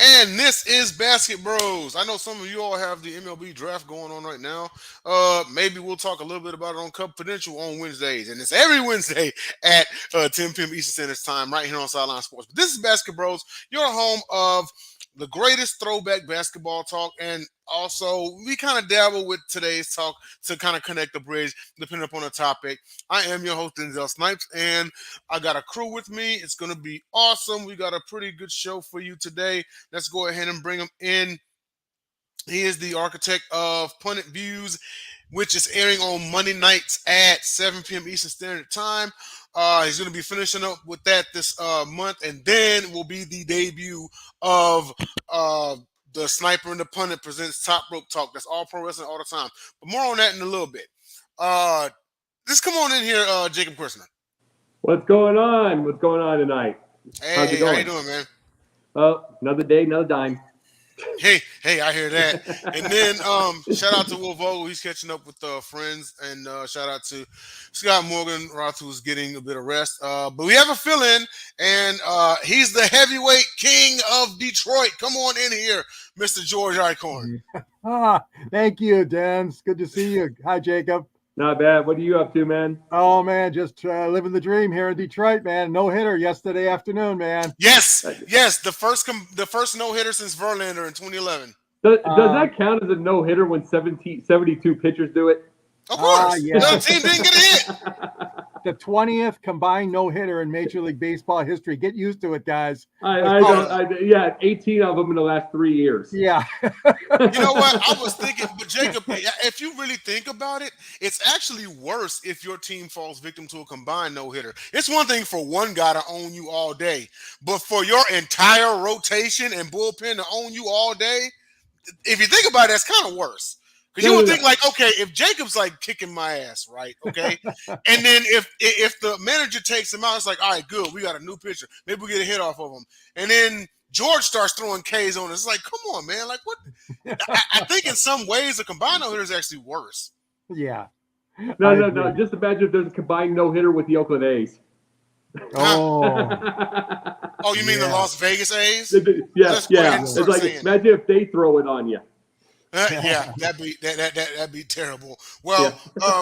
And this is Basketbros. I know some of you all have the MLB draft going on right now. Maybe we'll talk a little bit about it on Confidential on Wednesdays. And it's every Wednesday at 10 p.m. Eastern Standard Time right here on Sideline Sports. But this is Basketbros, your home of the greatest throwback basketball talk. And also, we kind of dabble with today's talk to kind of connect the bridge depending upon the topic. I am your host, Denzel Snipes, and I got a crew with me. It's going to be awesome. We got a pretty good show for you today. Let's go ahead and bring him in. He is the architect of Punted Views, which is airing on Monday nights at 7 p.m. Eastern Standard Time. He's going to be finishing up with that this month, and then will be the debut of the Sniper and the Pundit presents Top Rope Talk. That's all pro wrestling all the time. But more on that in a little bit. Just come on in here, Jacob Christner. What's going on? What's going on tonight? Hey, how you doing, man? Another day, another dime. Hey, I hear that. And then shout out to Will Vogel. He's catching up with friends. And shout out to Scott Morgan Roth, who's getting a bit of rest. But we have a fill-in, and he's the heavyweight king of Detroit. Come on in here, Mr. George Eichorn. Thank you, Dan. It's good to see you. Hi, Jacob. Not bad. What are you up to, man? Oh, man, just living the dream here in Detroit, man. No-hitter yesterday afternoon, man. Yes. The first no-hitter since Verlander in 2011. Does that count as a no-hitter when 72 pitchers do it? Of course. Yeah. The team didn't get a hit. The 20th combined no-hitter in Major League Baseball history. Get used to it, guys. 18 of them in the last 3 years. Yeah. You know what? I was thinking, but Jacob, if you really think about it, it's actually worse if your team falls victim to a combined no-hitter. It's one thing for one guy to own you all day, but for your entire rotation and bullpen to own you all day, if you think about it, that's kind of worse. Because you would think like, okay, if Jacob's like kicking my ass, right? Okay. And then if the manager takes him out, it's like, all right, good. We got a new pitcher. Maybe we get a hit off of him. And then George starts throwing Ks on us. It's like, come on, man. Like, what? I think in some ways the combined no-hitter is actually worse. Yeah. No. Just imagine if there's a combined no-hitter with the Oakland A's. Oh. Oh, you mean the Las Vegas A's? Yeah. It's like, imagine if they throw it on you. Yeah, that'd be terrible. Well,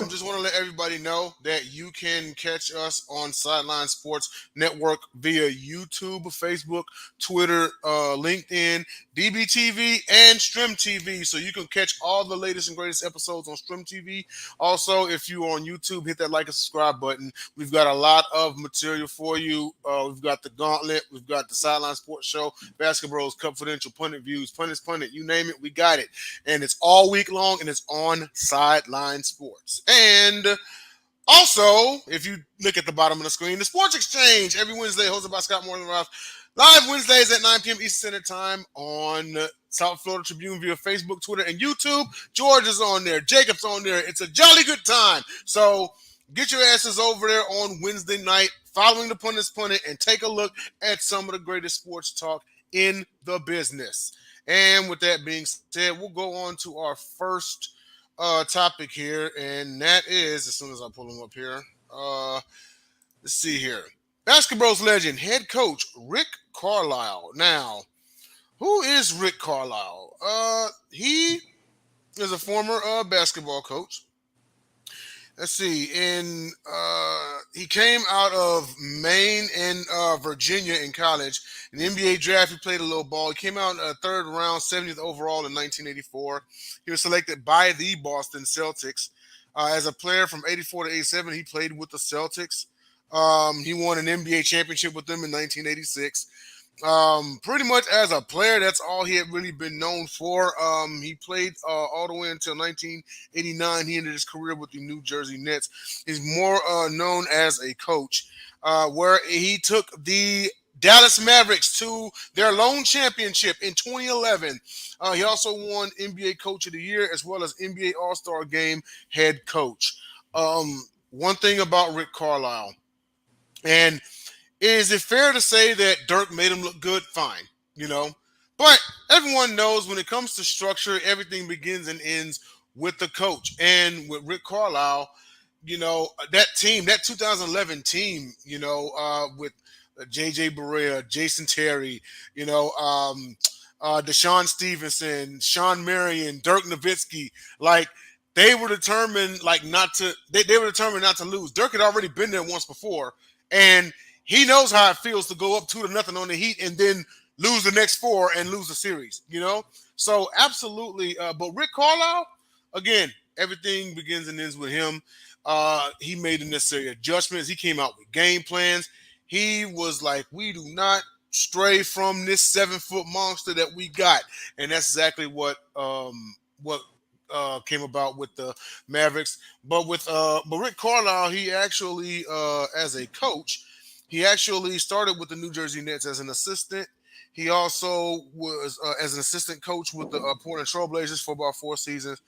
just want to let everybody know that you can catch us on Sideline Sports Network via YouTube, Facebook, Twitter, LinkedIn, DBTV, and Stream TV. So you can catch all the latest and greatest episodes on Stream TV. Also, if you're on YouTube, hit that like and subscribe button. We've got a lot of material for you. We've got the Gauntlet, we've got the Sideline Sports Show, Basketbros, Confidential, Punted Views, Punted, you name it, we got it. And it's all week long, and it's on Sideline Sports. And also, if you look at the bottom of the screen, the Sports Exchange, every Wednesday, hosted by Scott Morgan Roth. Live Wednesdays at 9 p.m. Eastern Standard Time on South Florida Tribune via Facebook, Twitter, and YouTube. George is on there. Jacob's on there. It's a jolly good time. So get your asses over there on Wednesday night, following the Pundits Punted, and take a look at some of the greatest sports talk in the business. And with that being said, we'll go on to our first topic here, and that is, as soon as I pull him up here, let's see here. Basketbros legend, head coach Rick Carlisle. Now, who is Rick Carlisle? He is a former basketball coach. Let's see. He came out of Maine and Virginia in college. In the NBA draft, he played a little ball. He came out in the third round, 70th overall in 1984. He was selected by the Boston Celtics. As a player from 84 to 87, he played with the Celtics. He won an NBA championship with them in 1986. Pretty much as a player, that's all he had really been known for. He played all the way until 1989. He ended his career with the New Jersey Nets. He's more known as a coach, where he took the Dallas Mavericks to their lone championship in 2011. He also won NBA Coach of the Year as well as NBA All-Star Game head coach. One thing about Rick Carlisle, and is it fair to say that Dirk made him look good? Fine, But everyone knows when it comes to structure, everything begins and ends with the coach. And with Rick Carlisle, that team, that 2011 team, with J.J. Barea, Jason Terry, Deshaun Stevenson, Sean Marion, Dirk Nowitzki, like they were determined not to they were determined not to lose. Dirk had already been there once before, and he knows how it feels to go up 2-0 on the Heat and then lose the next 4 and lose the series, So absolutely. But Rick Carlisle, again, everything begins and ends with him. He made the necessary adjustments. He came out with game plans. He was like, we do not stray from this 7-foot monster that we got. And that's exactly what came about with the Mavericks. But Rick Carlisle, he actually, as a coach, he actually started with the New Jersey Nets as an assistant. He also was as an assistant coach with the Portland Trailblazers for about 4 seasons.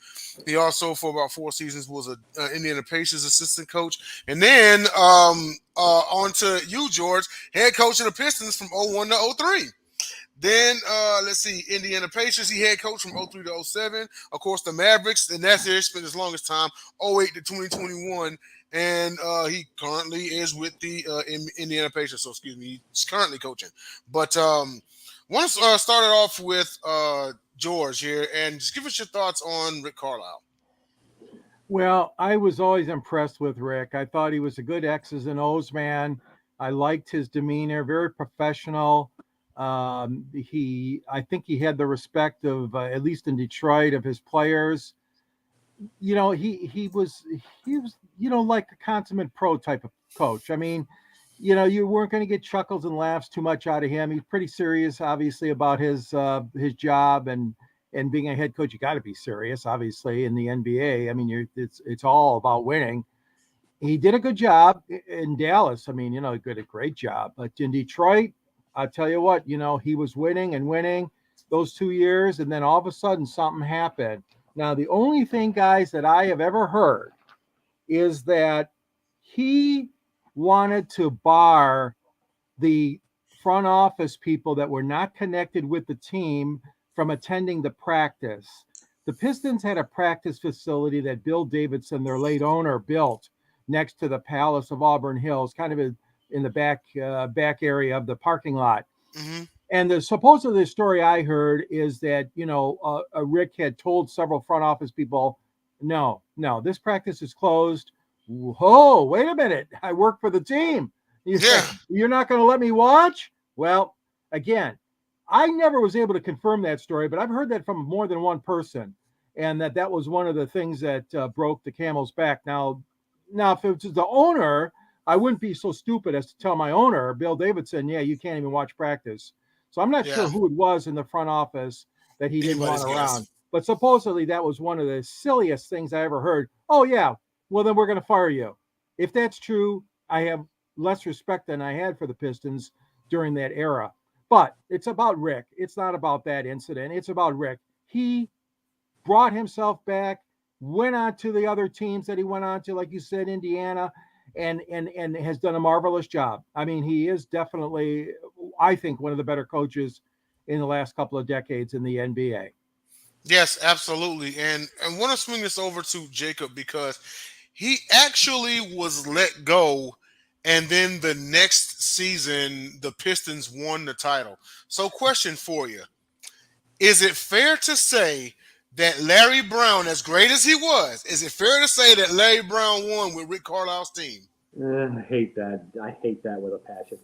He also, for about 4 seasons, was a Indiana Pacers assistant coach. And then on to you, George, head coach of the Pistons from 01 to 03. Then, let's see, Indiana Pacers, he head coach from 03 to 07. Of course, the Mavericks, and that's where he spent his longest time, 08 to 2021. And he currently is with the Indiana Pacers. So, excuse me, he's currently coaching. But want to start it off with George here, and just give us your thoughts on Rick Carlisle. Well, I was always impressed with Rick. I thought he was a good X's and O's man. I liked his demeanor, very professional. I think he had the respect of, at least in Detroit, of his players. He was like a consummate pro type of coach. I mean, you weren't going to get chuckles and laughs too much out of him. He's pretty serious, obviously, about his job and being a head coach. You got to be serious, obviously, in the NBA. I mean, it's all about winning. He did a good job in Dallas. I mean, he did a great job. But in Detroit, I'll tell you what, he was winning and winning those 2 years, and then all of a sudden something happened. Now, the only thing, guys, that I have ever heard is that he wanted to bar the front office people that were not connected with the team from attending the practice. The Pistons had a practice facility that Bill Davidson, their late owner, built next to the Palace of Auburn Hills, kind of in the back area of the parking lot. Mm-hmm. And supposedly the story I heard is that, Rick had told several front office people, no, this practice is closed. Whoa, wait a minute. I work for the team. You're not going to let me watch? Well, again, I never was able to confirm that story, but I've heard that from more than one person, and that was one of the things that broke the camel's back. Now, if it was the owner, I wouldn't be so stupid as to tell my owner, Bill Davidson, you can't even watch practice. So I'm not sure who it was in the front office that he didn't want around. But supposedly that was one of the silliest things I ever heard. Oh, yeah, well, then we're going to fire you. If that's true, I have less respect than I had for the Pistons during that era. But it's about Rick. It's not about that incident. It's about Rick. He brought himself back, went on to the other teams that he went on to, like you said, Indiana, and has done a marvelous job. I mean, he is definitely, I think, one of the better coaches in the last couple of decades in the NBA. Yes, absolutely. And I want to swing this over to Jacob because he actually was let go, and then the next season, the Pistons won the title. So question for you. Is it fair to say that Larry Brown, as great as he was, is it fair to say that Larry Brown won with Rick Carlisle's team? I hate that. I hate that with a passion.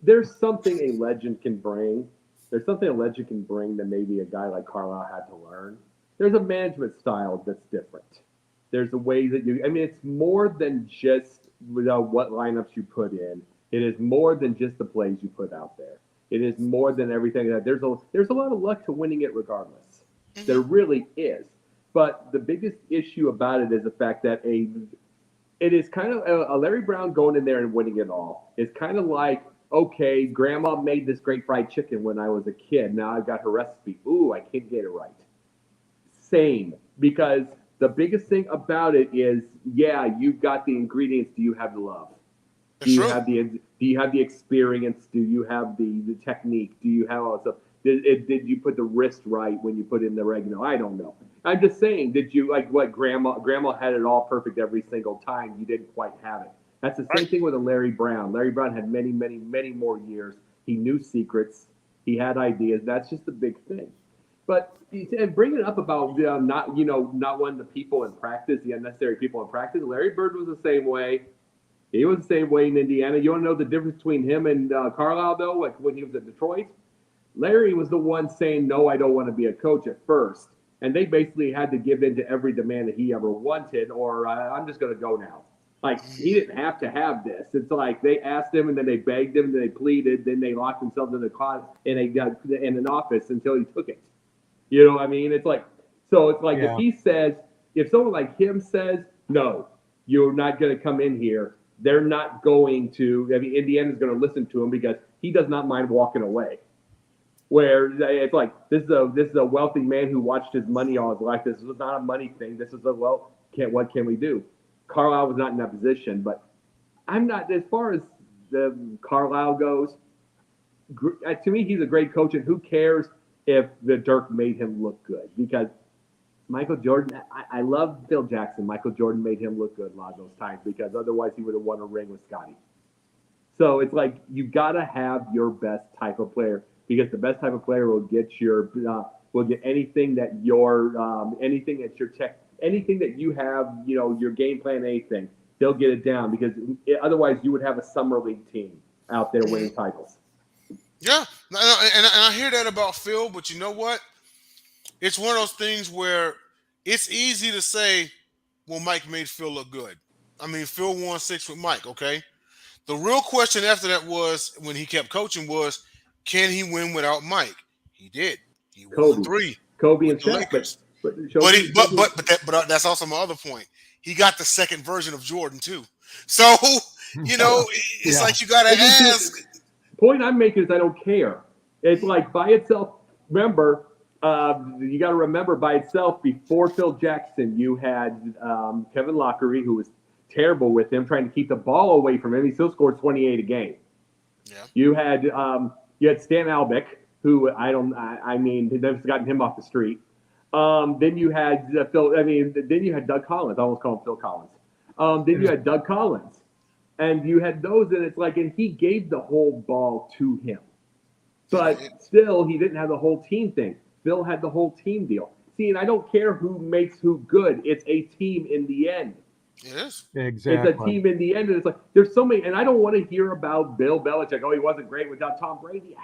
There's something a legend can bring. There's something a legend can bring that maybe a guy like Carlisle had to learn. There's a management style that's different. There's a way that it's more than just what lineups you put in. It is more than just the plays you put out there. It is more than everything. There's a lot of luck to winning it regardless. Mm-hmm. There really is. But the biggest issue about it is the fact that it is kind of a Larry Brown going in there and winning it all. It's kind of like, okay, grandma made this great fried chicken when I was a kid. Now I've got her recipe. Ooh, I can't get it right. Same, because the biggest thing about it is, you've got the ingredients. Do you have the love? Do you have the experience? Do you have the technique? Do you have all that stuff? Did you put the wrist right when you put in the oregano? I don't know. I'm just saying, did you, like what grandma had it all perfect every single time? You didn't quite have it. That's the same thing with a Larry Brown. Larry Brown had many, many, many more years. He knew secrets. He had ideas. That's just the big thing. But and bringing it up about not wanting the people in practice, the unnecessary people in practice. Larry Bird was the same way. He was the same way in Indiana. You want to know the difference between him and Carlisle, though? Like when he was at Detroit, Larry was the one saying, no, I don't want to be a coach at first. And they basically had to give in to every demand that he ever wanted, or I'm just going to go now. Like, he didn't have to have this. It's like they asked him, and then they begged him, and then they pleaded, then they locked themselves in a closet in an office until he took it. You know what I mean? It's like, so it's like if someone like him says, no, you're not going to come in here, they're not going to, Indiana's going to listen to him because he does not mind walking away. Where it's like, this is a wealthy man who watched his money all his life. This is not a money thing. This is what can we do? Carlisle was not in that position, but I'm not, as far as the Carlisle goes, to me, he's a great coach, and who cares if the Dirk made him look good? Because Michael Jordan, I love Phil Jackson. Michael Jordan made him look good a lot of those times because otherwise he would have won a ring with Scotty. So it's like you got to have your best type of player because the best type of player will get anything that anything that you have, your game plan, anything. They'll get it down because otherwise you would have a summer league team out there winning titles. Yeah, and I hear that about Phil, but you know what? It's one of those things where it's easy to say, well, Mike made Phil look good. I mean, Phil won 6 with Mike, okay? The real question after that was, when he kept coaching, was, can he win without Mike? He did. He won 3. Kobe with and the Shaq, Lakers. But that's also my other point. He got the second version of Jordan too. So, it's like you got to ask. Point I'm making is I don't care. It's like by itself. Remember, you got to remember by itself. Before Phil Jackson, you had Kevin Lockery, who was terrible with him, trying to keep the ball away from him. He still scored 28 a game. Yeah. You had Stan Albeck, who they've gotten him off the street. Then you had then you had Doug Collins. I almost call him Phil Collins. Then you had Doug Collins. And you had those, and it's like, and he gave the whole ball to him. But still, he didn't have the whole team thing. Phil had the whole team deal. See, and I don't care who makes who good. It's a team in the end. Yes. Exactly. It's a team in the end. And it's like, there's so many, and I don't want to hear about Bill Belichick. Oh, he wasn't great without Tom Brady.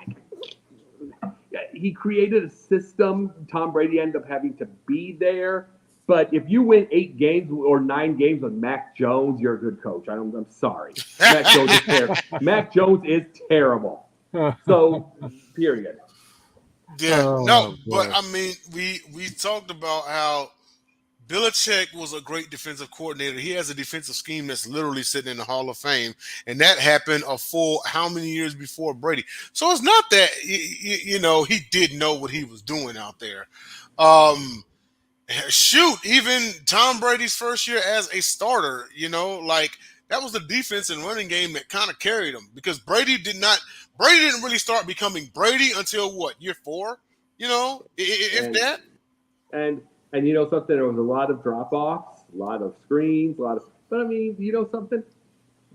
He created a system. Tom Brady ended up having to be there. But if you win 8 games or 9 games with Mac Jones, you're a good coach. I'm sorry. Mac Jones is terrible. Mac Jones is terrible. So, period. Yeah, but I mean, we talked about how Belichick was a great defensive coordinator. He has a defensive scheme that's literally sitting in the Hall of Fame, and that happened a full how many years before Brady? So it's not that he didn't know what he was doing out there. Shoot, even Tom Brady's first year as a starter, that was the defense and running game that kind of carried him because Brady didn't really start becoming Brady until what, year 4? That. And you know something, there was a lot of drop-offs, a lot of screens, but I mean, you know something?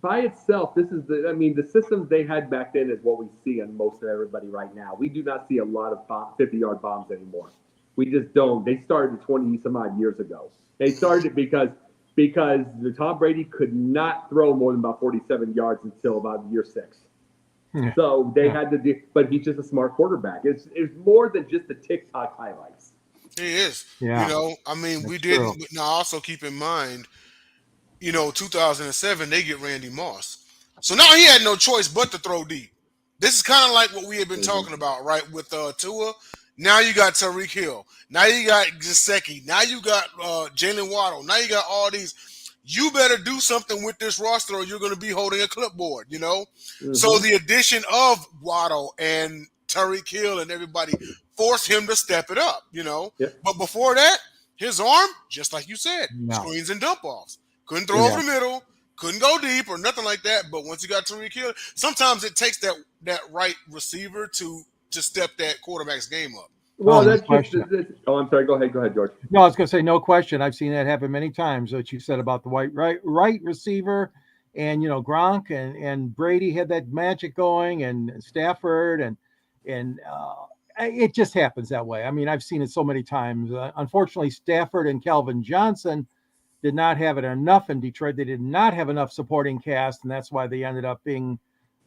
By itself, the systems they had back then is what we see on most of everybody right now. We do not see a lot of 50-yard bombs anymore. We just don't. They started 20 some odd years ago. They started because the Tom Brady could not throw more than about 47 yards until about year 6. Yeah. So they had to do, but he's just a smart quarterback. It's more than just the TikTok highlights. He is. Yeah. We didn't. Now also keep in mind, 2007 they get Randy Moss. So now he had no choice but to throw deep. This is kind of like what we had been talking about, right? With Tua. Now you got Tyreek Hill. Now you got Gesicki. Now you got Jalen Waddle. Now you got all these. You better do something with this roster or you're going to be holding a clipboard, Mm-hmm. So the addition of Waddle and Tyreek Hill and everybody forced him to step it up, Yep. But before that, his arm, just like you said, screens and dump-offs. Couldn't throw over the middle, couldn't go deep or nothing like that. But once you got Tyreek Hill, sometimes it takes that right receiver to step that quarterback's game up. Well, that's just. I'm sorry. Go ahead, George. No, I was going to say no question. I've seen that happen many times. What you said about the right receiver, and Gronk and Brady had that magic going, and Stafford, and and it just happens that way. I mean, I've seen it so many times. Unfortunately, Stafford and Calvin Johnson did not have it enough in Detroit. They did not have enough supporting cast, and that's why they ended up being,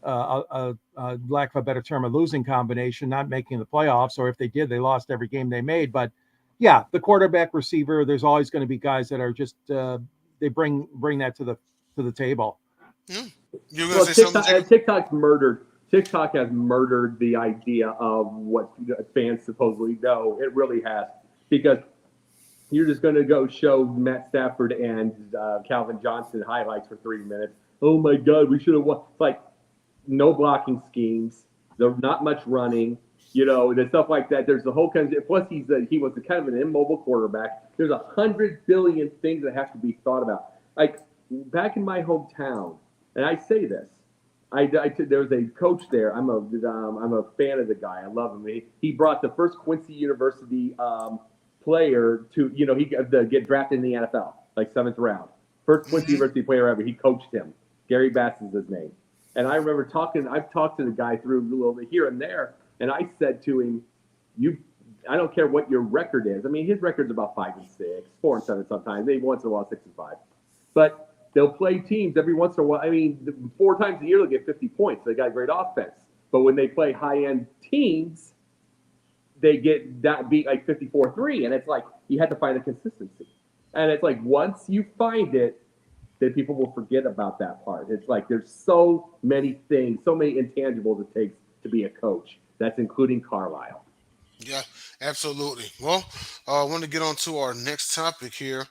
lack of a better term, a losing combination, not making the playoffs. Or if they did, they lost every game they made. But yeah, the quarterback, receiver, there's always going to be guys that are just they bring that to the table. You're going to say something? TikTok has murdered the idea of what fans supposedly know. It really has, because you're just going to go show Matt Stafford and Calvin Johnson highlights for 3 minutes. Oh my God, we should have won. It's like no blocking schemes. There's not much running. There's stuff like that. There's the whole kind of. Plus, he was kind of an immobile quarterback. There's 100 billion things that have to be thought about. Like back in my hometown, and I say this, there was a coach there. I'm a fan of the guy. I love him. He brought the first Quincy University player to he get drafted in the NFL, like 7th round. First Quincy University player ever. He coached him. Gary Bass is his name. And I remember I've talked to the guy through a little bit here and there, and I said to him, I don't care what your record is. I mean, his record's about 5-6, 4-7 sometimes. Maybe once in a while 6-5. But they'll play teams every once in a while. I mean, 4 times a year they'll get 50 points. They got great offense. But when they play high-end teams, they get that beat like 54-3. And it's like you had to find a consistency. And it's like once you find it, then people will forget about that part. It's like there's so many things, so many intangibles it takes to be a coach. That's including Carlisle. Yeah, absolutely. Well, I want to get on to our next topic here,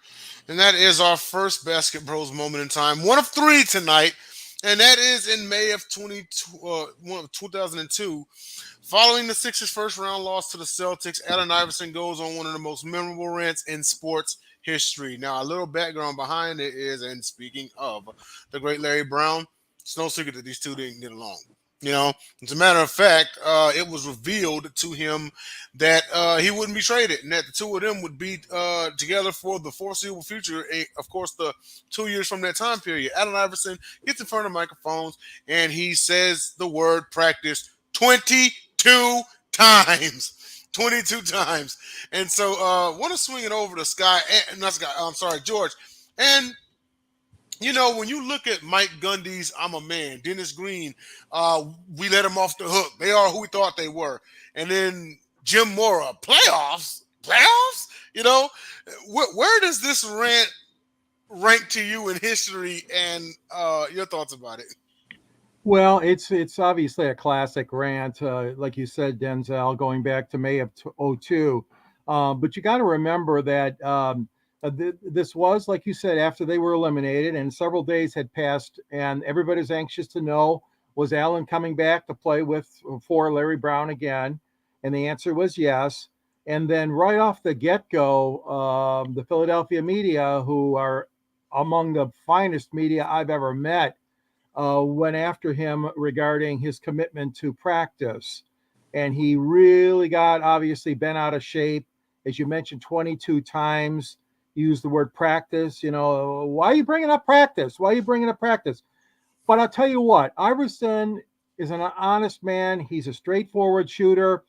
and that is our first Basketbros moment in time. One of 3 tonight, and that is in May of 2002. Following the Sixers' first-round loss to the Celtics, Allen Iverson goes on one of the most memorable rants in sports history. Now, a little background behind it is, and speaking of the great Larry Brown, it's no secret that these two didn't get along. As a matter of fact, it was revealed to him that he wouldn't be traded and that the two of them would be together for the foreseeable future. Of course, the 2 years from that time period. Allen Iverson gets in front of microphones and he says the word practice 22 times. 22 times. And so want to swing it over to George. And when you look at Mike Gundy's I'm a Man, Dennis Green, we let him off the hook. They are who we thought they were. And then Jim Mora, playoffs? Where does this rant rank to you in history and your thoughts about it? Well, it's obviously a classic rant, like you said, Denzel, going back to May of 2002. But you got to remember that this was, like you said, after they were eliminated and several days had passed, and everybody's anxious to know, was Allen coming back to play for Larry Brown again? And the answer was yes. And then right off the get-go, the Philadelphia media, who are among the finest media I've ever met, went after him regarding his commitment to practice. And he really got obviously bent out of shape. As you mentioned, 22 times used the word practice. Why are you bringing up practice? Why are you bringing up practice? But I'll tell you what, Iverson is an honest man. He's a straightforward shooter.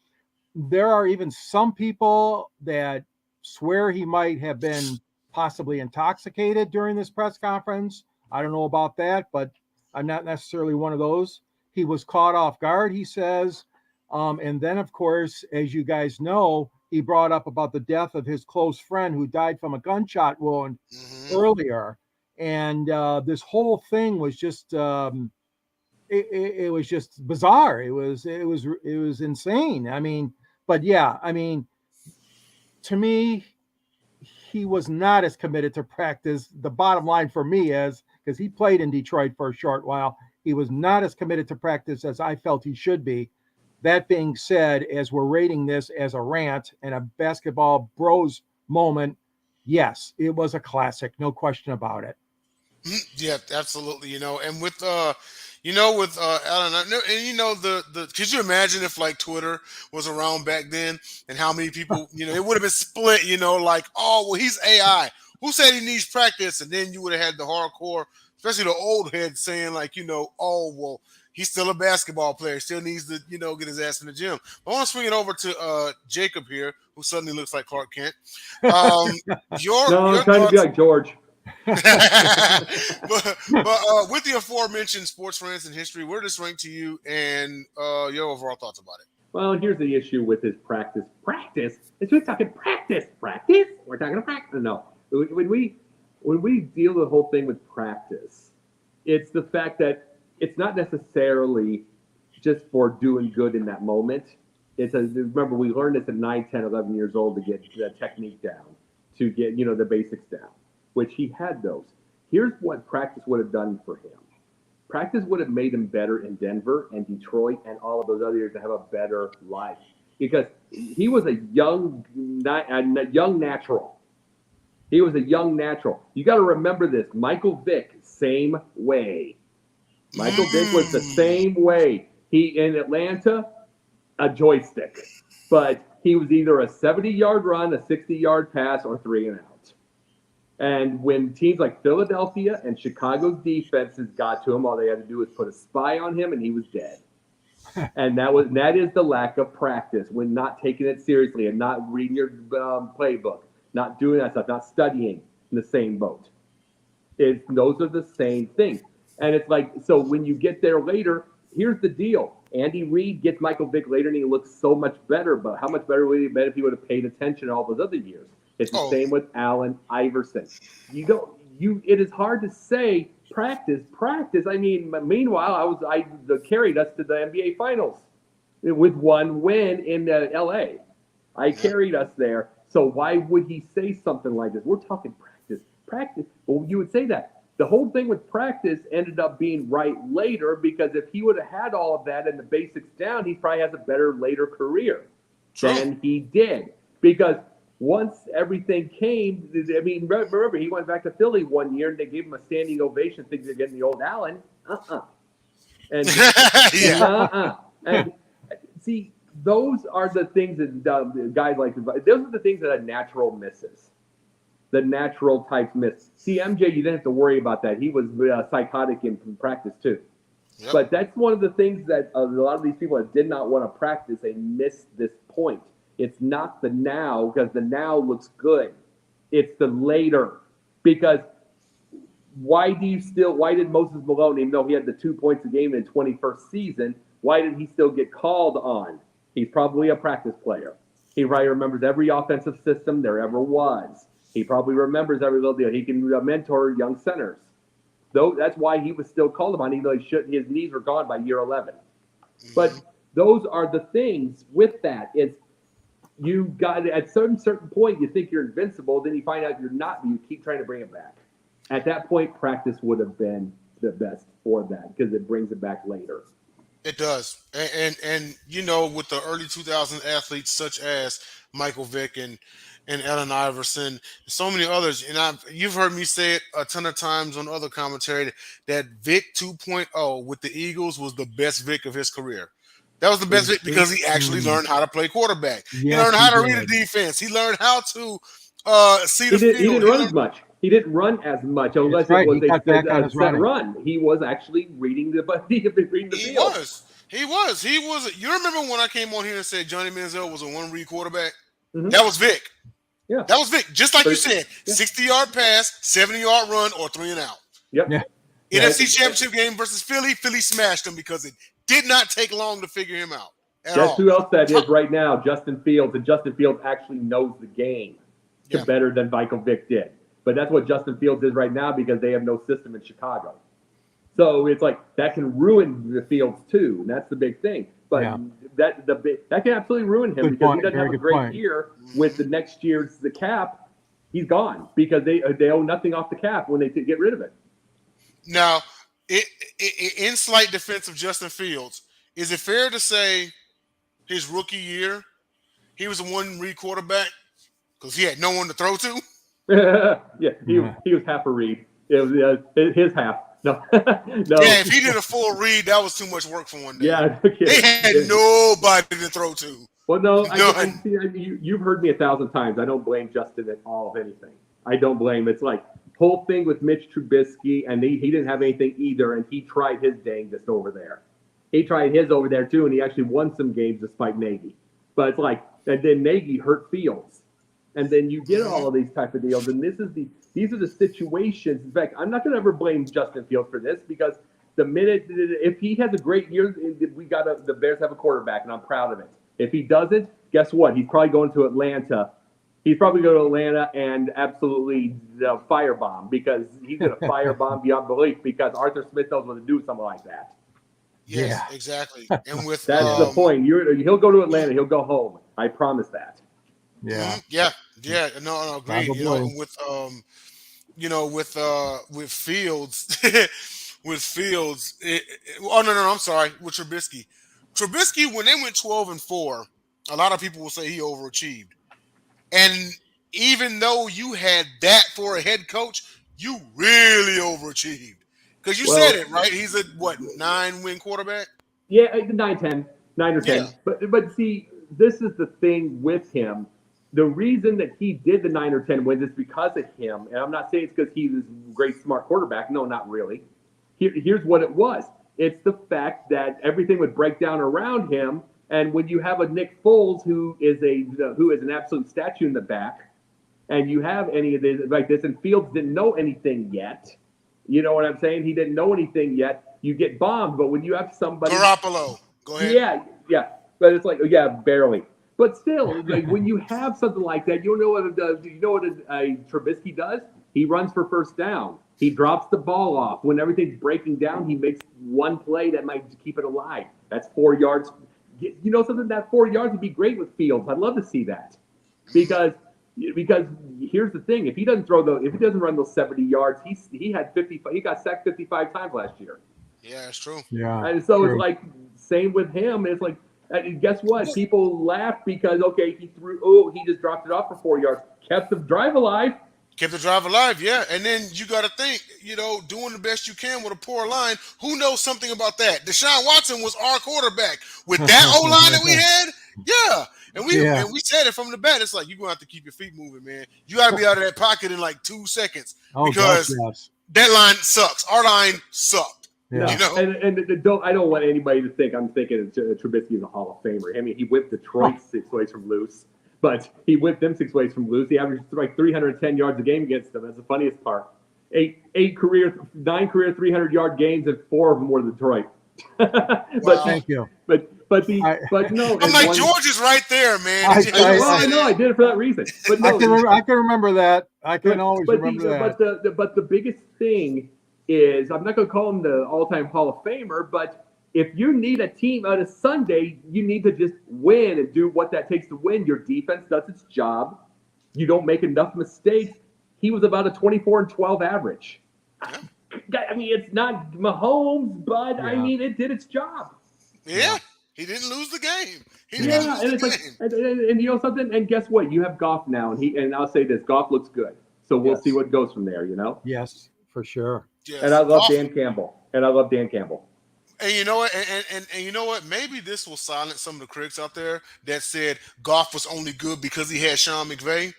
There are even some people that swear he might have been possibly intoxicated during this press conference. I don't know about that, but I'm not necessarily one of those. He was caught off guard, he says. And then, of course, as you guys know, he brought up about the death of his close friend who died from a gunshot wound earlier. And this whole thing was just, it was just bizarre. It was insane. I mean, but yeah, I mean, to me, he was not as committed to practice. The bottom line for me is, because he played in Detroit for a short while, he was not as committed to practice as I felt he should be. That being said, as we're rating this as a rant and a basketball bros moment, yes, it was a classic, no question about it. Yeah, absolutely. And with Allen, and could you imagine if like Twitter was around back then and how many people, it would have been split, like, oh, well, he's AI. Who said he needs practice? And then you would have had the hardcore, especially the old heads saying like, oh, well, he's still a basketball player. Still needs to, get his ass in the gym. I want to swing it over to Jacob here, who suddenly looks like Clark Kent. I'm trying to be like George. but with the aforementioned sports friends and history, where does this rank to you, and your overall thoughts about it? Well, here's the issue with his practice. We're talking practice. We're talking practice. No, when we deal the whole thing with practice, it's the fact that it's not necessarily just for doing good in that moment. Remember, we learned this at 9, 10, 11 years old to get the technique down, to get, the basics down, which he had those. Here's what practice would have done for him. Practice would have made him better in Denver and Detroit and all of those other years to have a better life, because he was a young natural. He was a young natural. You got to remember this. Michael Vick, same way. Michael Vick was the same way. He, in Atlanta, a joystick. But he was either a 70-yard run, a 60-yard pass, or 3 and out. And when teams like Philadelphia and Chicago's defenses got to him, all they had to do was put a spy on him, and he was dead. And that is the lack of practice, when not taking it seriously and not reading your playbook, not doing that stuff, not studying in the same boat. Those are the same things. And it's like, so when you get there later, here's the deal. Andy Reid gets Michael Vick later, and he looks so much better. But how much better would he have been if he would have paid attention all those other years? It's the same with Allen Iverson. It is hard to say practice. I mean, meanwhile, I carried us to the NBA Finals with one win in LA. I carried us there. So why would he say something like this? We're talking practice. Well, you would say that. The whole thing with practice ended up being right later, because if he would have had all of that and the basics down, he probably has a better later career than he did. Because once everything came, I mean, remember, he went back to Philly one year and they gave him a standing ovation, thinking they're getting the old Allen. And and see, those are the things that guys like. Those are the things that a natural misses. The natural types miss. See, MJ, you didn't have to worry about that. He was psychotic in practice too. Yep. But that's one of the things that a lot of these people that did not want to practice, they missed this point. It's not the now, because the now looks good. It's the later. Because why did Moses Malone, even though he had the 2 points a game in 21st season, why did he still get called on? He's probably a practice player. He probably remembers every offensive system there ever was. He probably remembers every little deal. He can mentor young centers. Though that's why he was still called upon, even though his knees were gone by year 11. But those are the things with that. It's you got at certain point you think you're invincible, then you find out you're not, but you keep trying to bring it back. At that point, practice would have been the best for that, because it brings it back later. It does. And with the early 2000s athletes such as Michael Vick and Allen Iverson, so many others, and you've heard me say it a ton of times on other commentary that Vic 2.0 with the Eagles was the best Vic of his career. That was the best Vic because he actually learned how to play quarterback. Yes, he learned how to read a defense. He learned how to see the field. He didn't run as much. He didn't run as much unless it was a set run. He was actually reading the field. He was. You remember when I came on here and said Johnny Manziel was a one-read quarterback? Mm-hmm. That was Vic. Yeah. That was Vic. Just like you said, 60-yard pass, 70-yard run, or 3 and out. Yep. Yeah. NFC Championship game versus Philly. Philly smashed him because it did not take long to figure him out. Guess who else that is right now? Justin Fields. And Justin Fields actually knows the game better than Michael Vick did. But that's what Justin Fields is right now, because they have no system in Chicago. So it's like that can ruin the Fields too, and that's the big thing. But that can absolutely ruin him, because he doesn't have a great year with the next year's the cap. He's gone because they owe nothing off the cap when they get rid of it. Now, in slight defense of Justin Fields, is it fair to say his rookie year he was a one-read quarterback because he had no one to throw to? He was half a read. It was his half. No. Yeah, if he did a full read, that was too much work for one day. Yeah, they had nobody to throw to. Well, no, you've heard me 1,000 times. I don't blame Justin at all of anything. I don't blame. It's like whole thing with Mitch Trubisky, and he didn't have anything either, and he tried his dangest over there. He tried his over there too, and he actually won some games despite Nagy. But it's like, and then Nagy hurt Fields, and then you get all of these type of deals, and these are the situations. In fact, I'm not going to ever blame Justin Fields for this because the minute if he has a great year, the Bears have a quarterback, and I'm proud of it. If he doesn't, guess what? He's probably going to Atlanta. He's probably going to Atlanta and absolutely firebomb because he's going to firebomb beyond belief because Arthur Smith knows what to do with something like that. Yes, exactly. And with that's the point. He'll go to Atlanta. He'll go home. I promise that. Yeah. Yeah. No, agreed. With Fields, I'm sorry. With Trubisky. Trubisky, when they went 12-4, a lot of people will say he overachieved. And even though you had that for a head coach, you really overachieved. Because you said it, right? He's a, 9-win quarterback? Yeah, 9 or 10. Yeah. But see, this is the thing with him. The reason that he did the 9 or 10 wins is because of him. And I'm not saying it's because he was a great, smart quarterback. No, not really. Here's what it was. It's the fact that everything would break down around him. And when you have a Nick Foles who is an absolute statue in the back, and you have any of this like this, and Fields didn't know anything yet. You know what I'm saying? He didn't know anything yet. You get bombed. But when you have somebody, Garoppolo, go ahead. Yeah. But it's like, barely. But still, like when you have something like that, you know what it does. You know what Trubisky does? He runs for first down. He drops the ball off. When everything's breaking down, he makes one play that might keep it alive. That's 4 yards. You know something? That 4 yards would be great with Fields. I'd love to see that because here's the thing: if he doesn't run those 70 yards, he got sacked 55 times last year. Yeah, that's true. Yeah, and so it's like same with him. It's like, guess what? People laugh because he just dropped it off for 4 yards, kept the drive alive. Kept the drive alive, yeah. And then you got to think, doing the best you can with a poor line. Who knows something about that? Deshaun Watson was our quarterback. With that O-line that we had, yeah. And we said it from the bat. It's like, you're going to have to keep your feet moving, man. You got to be out of that pocket in like 2 seconds because that line sucks. Our line sucked. Yeah. And I don't want anybody to think I'm thinking Trubisky is a Hall of Famer. I mean, he whipped Detroit 6 ways from loose. But he whipped them 6 ways from loose. He averaged like 310 yards a game against them. That's the funniest part. 9 career 300-yard games, and 4 of them were Detroit. But thank you. But no. I'm like, George is right there, man. I know. I did it for that reason. But no, I can remember that. I can always remember that. But the biggest thing is, I'm not going to call him the all-time Hall of Famer, but if you need a team on a Sunday, you need to just win and do what that takes to win. Your defense does its job. You don't make enough mistakes. He was about a 24-12 average. I mean, it's not Mahomes, but I mean, it did its job. Yeah, he didn't lose the game. And you know something? And guess what? You have Goff now, and I'll say this: Goff looks good. So we'll see what goes from there. Yes, for sure. Yes. And I love Dan Campbell. And you know what? And you know what? Maybe this will silence some of the critics out there that said Goff was only good because he had Sean McVay.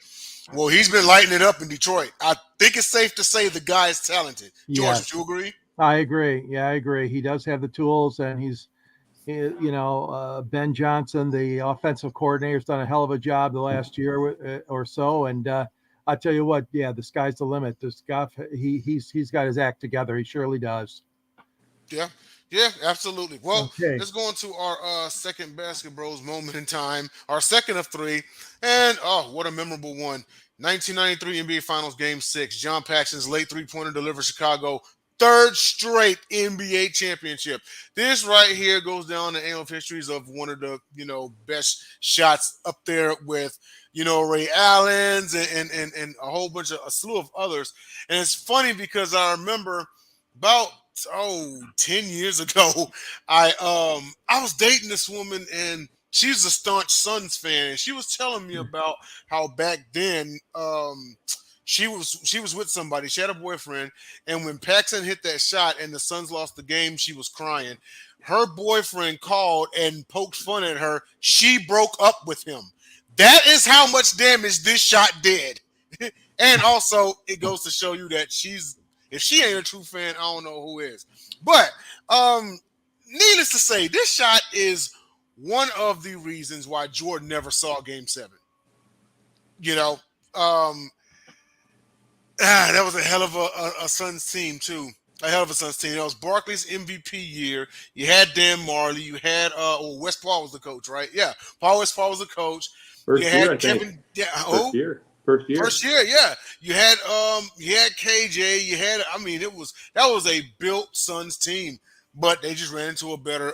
Well, he's been lighting it up in Detroit. I think it's safe to say the guy is talented. George, do you agree? I agree. Yeah, I agree. He does have the tools, and Ben Johnson, the offensive coordinator, has done a hell of a job the last year or so. And I tell you what, the sky's the limit. This Goff, he's got his act together. He surely does. Yeah, absolutely. Well, let's go into our second Basketbros moment in time, our second of 3. And, what a memorable one. 1993 NBA Finals Game 6. John Paxson's late three-pointer delivered Chicago 3rd straight NBA championship. This right here goes down the annal histories of one of the, best shots up there with, Ray Allen's and a whole bunch of a slew of others. And it's funny because I remember about 10 years ago, I was dating this woman, and she's a staunch Suns fan, and she was telling me about how back then she was with somebody. She had a boyfriend, and when Paxson hit that shot and the Suns lost the game, she was crying. Her boyfriend called and poked fun at her. She broke up with him. That is how much damage this shot did. And also, it goes to show you that if she ain't a true fan, I don't know who is. But needless to say, this shot is one of the reasons why Jordan never saw Game 7. You know, that was a hell of a Suns team, too. A hell of a Suns team. It was Barkley's MVP year. You had Dan Marley. You had Wes Paul was the coach, right? Yeah, Wes Paul was the coach. First You year, had I Kevin. think. Yeah, First year. First year, yeah. You had KJ. You had. I mean, that was a built Suns team, but they just ran into a better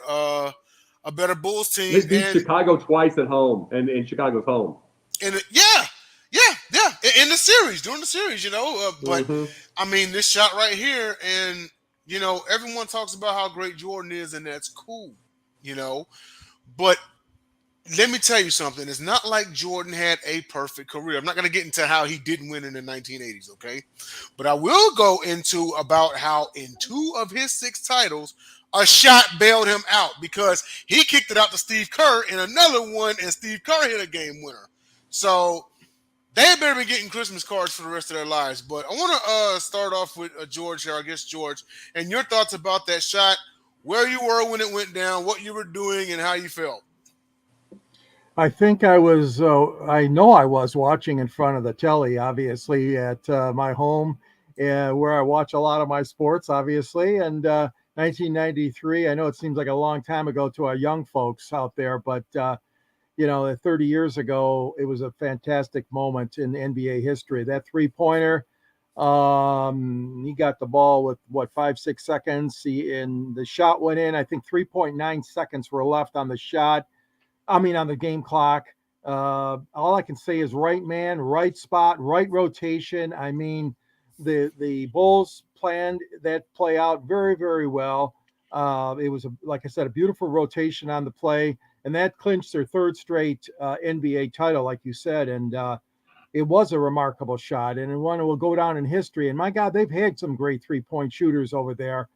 Bulls team. They beat Chicago twice at home, and Chicago's home. And in the series, during the series, but I mean, this shot right here, and everyone talks about how great Jordan is, and that's cool, but let me tell you something. It's not like Jordan had a perfect career. I'm not going to get into how he didn't win in the 1980s, okay? But I will go into about how in 2 of his 6 titles, a shot bailed him out because he kicked it out to Steve Kerr in another one, and Steve Kerr hit a game winner. So they had better be getting Christmas cards for the rest of their lives. But I want to start off with George here, I guess, George, and your thoughts about that shot, where you were when it went down, what you were doing, and how you felt. I think I was, I know I was watching in front of the telly, obviously, at my home, where I watch a lot of my sports, obviously. And 1993, I know it seems like a long time ago to our young folks out there, but, 30 years ago, it was a fantastic moment in NBA history. That three-pointer, he got the ball with, 5-6 seconds. And the shot went in. I think 3.9 seconds were left on the shot. on the game clock. All I can say is right man, right spot, right rotation. I mean, the Bulls planned that play out very, very well. It was, like I said, a beautiful rotation on the play, and that clinched their 3rd straight NBA title, like you said. And it was a remarkable shot, and one will go down in history. And my God, they've had some great 3-point shooters over there,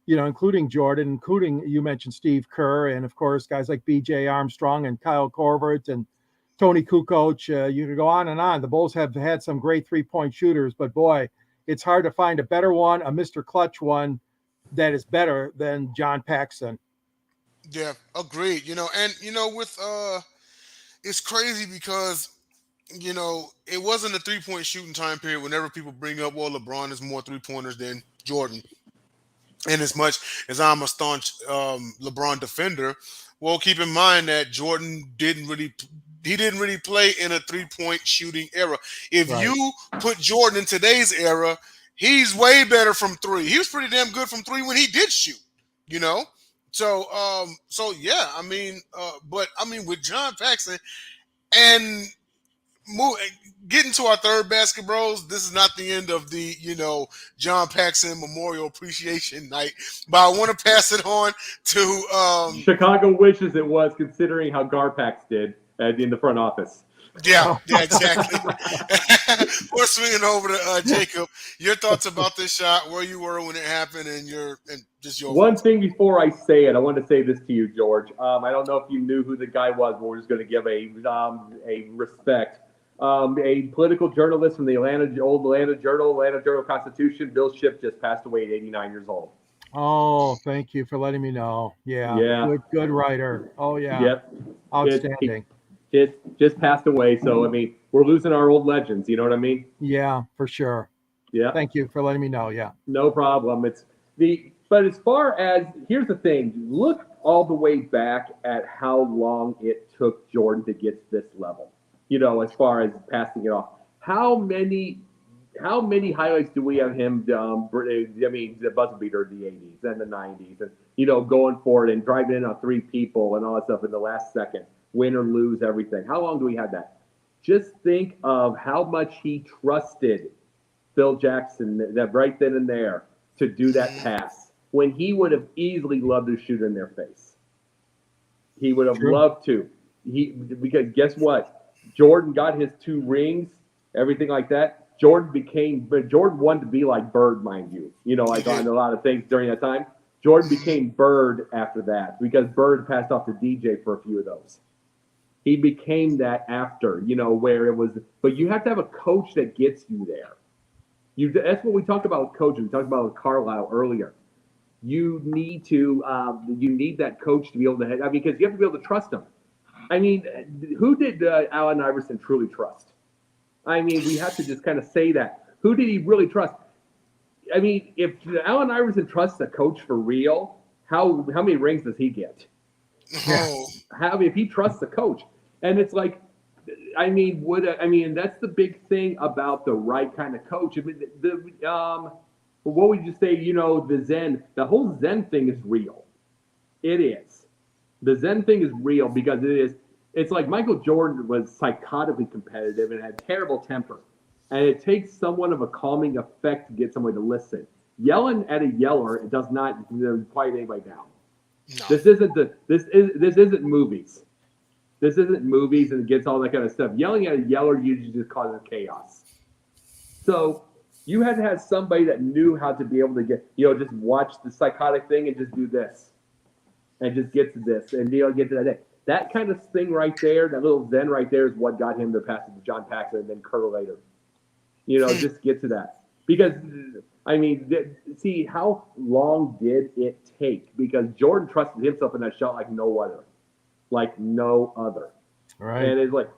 including Jordan, including, you mentioned Steve Kerr, and of course, guys like B.J. Armstrong and Kyle Korver and Tony Kukoc. You could go on and on. The Bulls have had some great 3-point shooters, but boy, it's hard to find a better one, a Mr. Clutch one, that is better than John Paxson. Yeah, agreed. With it's crazy because it wasn't a 3-point shooting time period. Whenever people bring up, well, LeBron is more 3-pointers than Jordan. And as much as I'm a staunch LeBron defender, well, keep in mind that Jordan didn't really play in a 3-point shooting era. If you put Jordan in today's era, he's way better from 3. He was pretty damn good from 3 when he did shoot, So yeah, but with John Paxson and getting to our third Basketbros, this is not the end of the, John Paxson Memorial Appreciation Night, but I want to pass it on to Chicago wishes it was, considering how Garpax did in the front office. Yeah, exactly. We're swinging over to Jacob. Your thoughts about this shot, where you were when it happened, and just your one thing before I say it. I want to say this to you, George. I don't know if you knew who the guy was, but we're just going to give a respect. A political journalist from the old Atlanta Journal Constitution, Bill Shipp, just passed away at 89 years old. Oh, thank you for letting me know. Yeah. Good writer. Oh, yeah. Yep. Outstanding. It just passed away, so we're losing our old legends. You know what I mean? Yeah, for sure. Yeah. Thank you for letting me know. Yeah. No problem. But as far as, here's the thing, look all the way back at how long it took Jordan to get to this level. As far as passing it off, how many highlights do we have him? The buzzer beater of the 80s and the 90s, and going for it and driving in on 3 people and all that stuff in the last second, win or lose everything. How long do we have that? Just think of how much he trusted Phil Jackson that right then and there to do that pass when he would have easily loved to shoot in their face. He would have loved to. Because guess what? Jordan got his 2 rings, everything like that. Jordan wanted to be like Bird, mind you. Like on a lot of things during that time. Jordan became Bird after that because Bird passed off to DJ for a few of those. He became that after, where it was. But you have to have a coach that gets you there. That's what we talked about with coaching. We talked about with Carlisle earlier. you need that coach to be able to head. I mean, because you have to be able to trust him. I mean, who did Allen Iverson truly trust? I mean, we have to just kind of say that. Who did he really trust? I mean, if Allen Iverson trusts a coach for real, how many rings does he get? Oh. If he trusts the coach, and it's like, I mean, that's the big thing about the right kind of coach. I mean, what would you say? The whole Zen thing is real. It is. The Zen thing is real because it is. It's like Michael Jordan was psychotically competitive and had terrible temper. And it takes somewhat of a calming effect to get somebody to listen. Yelling at a yeller does not quiet anybody down. No. This isn't movies. This isn't movies and it gets all that kind of stuff. Yelling at a yeller usually just causes chaos. So you had to have somebody that knew how to be able to get, just watch the psychotic thing and just do this. And just get to this and get to that day. That kind of thing right there, that little Zen right there is what got him to pass it to John Paxson and then Curl later. Just get to that. Because, I mean, see, how long did it take? Because Jordan trusted himself in that shot like no other. Like no other. Right. And it's like,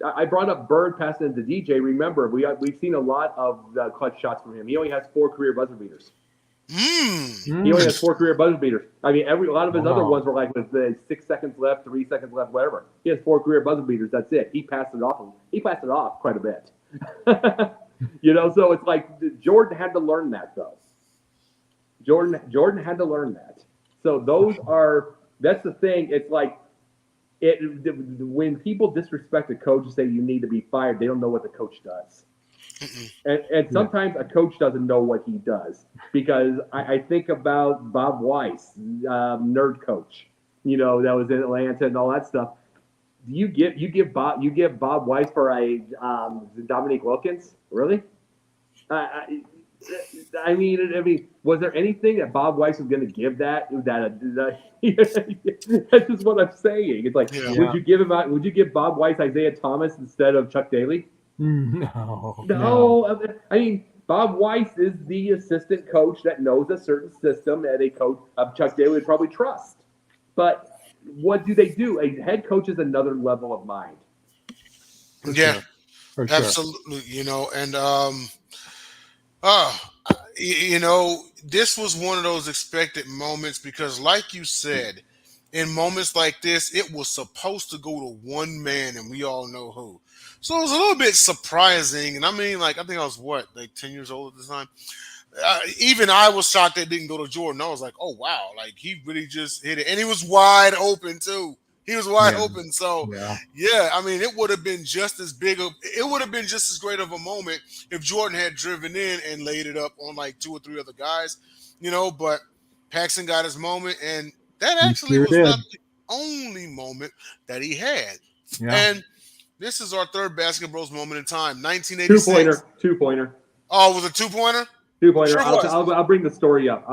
I brought up Bird passing it to DJ. Remember, we've seen a lot of clutch shots from him. He only has 4 career buzzer beaters. He only has 4 career buzzer beaters. I mean, a lot of his other ones were like with the 6 seconds left, 3 seconds left, whatever. He has 4 career buzzer beaters. That's it. He passed it off. He passed it off quite a bit. So it's like Jordan had to learn that though. Jordan had to learn that. So that's the thing. It's like when people disrespect a coach and say you need to be fired, they don't know what the coach does. And sometimes a coach doesn't know what he does because I think about Bob Weiss, nerd coach, that was in Atlanta and all that stuff. You give Bob Weiss for a Dominique Wilkins? Really? I mean, was there anything that Bob Weiss was going to give that that's just what I'm saying. It's like, would you give Bob Weiss Isaiah Thomas instead of Chuck Daly? No. I mean, Bob Weiss is the assistant coach that knows a certain system that a coach of Chuck Daly would probably trust. But what do they do? A head coach is another level of mind. For sure. Absolutely. And this was one of those expected moments because, like you said, in moments like this, it was supposed to go to one man, and we all know who. So it was a little bit surprising. And I mean, I think I was 10 years old at the time. Even I was shocked that it didn't go to Jordan. I was like, oh, wow. He really just hit it. And he was wide open, too. He was wide open. So, I mean, it would have been just as great of a moment if Jordan had driven in and laid it up on 2 or 3 other guys, but Paxson got his moment. And that actually was not the only moment that he had. Yeah. And this is our third Basketbros moment in time, 1986. Two-pointer. Oh, was it 2-pointer? 2-pointer. Sure I'll bring the story up.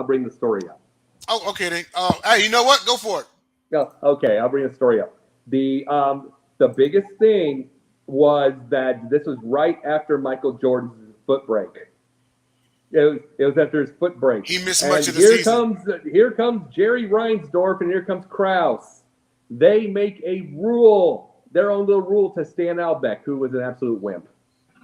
Oh, okay then. Hey, you know what? Go for it. No, okay, I'll bring the story up. The biggest thing was that this was right after Michael Jordan's foot break. It was after his foot break. He missed much of the season. Here comes Jerry Reinsdorf and here comes Krause. They make a rule, their own little rule to Stan Albeck, who was an absolute wimp.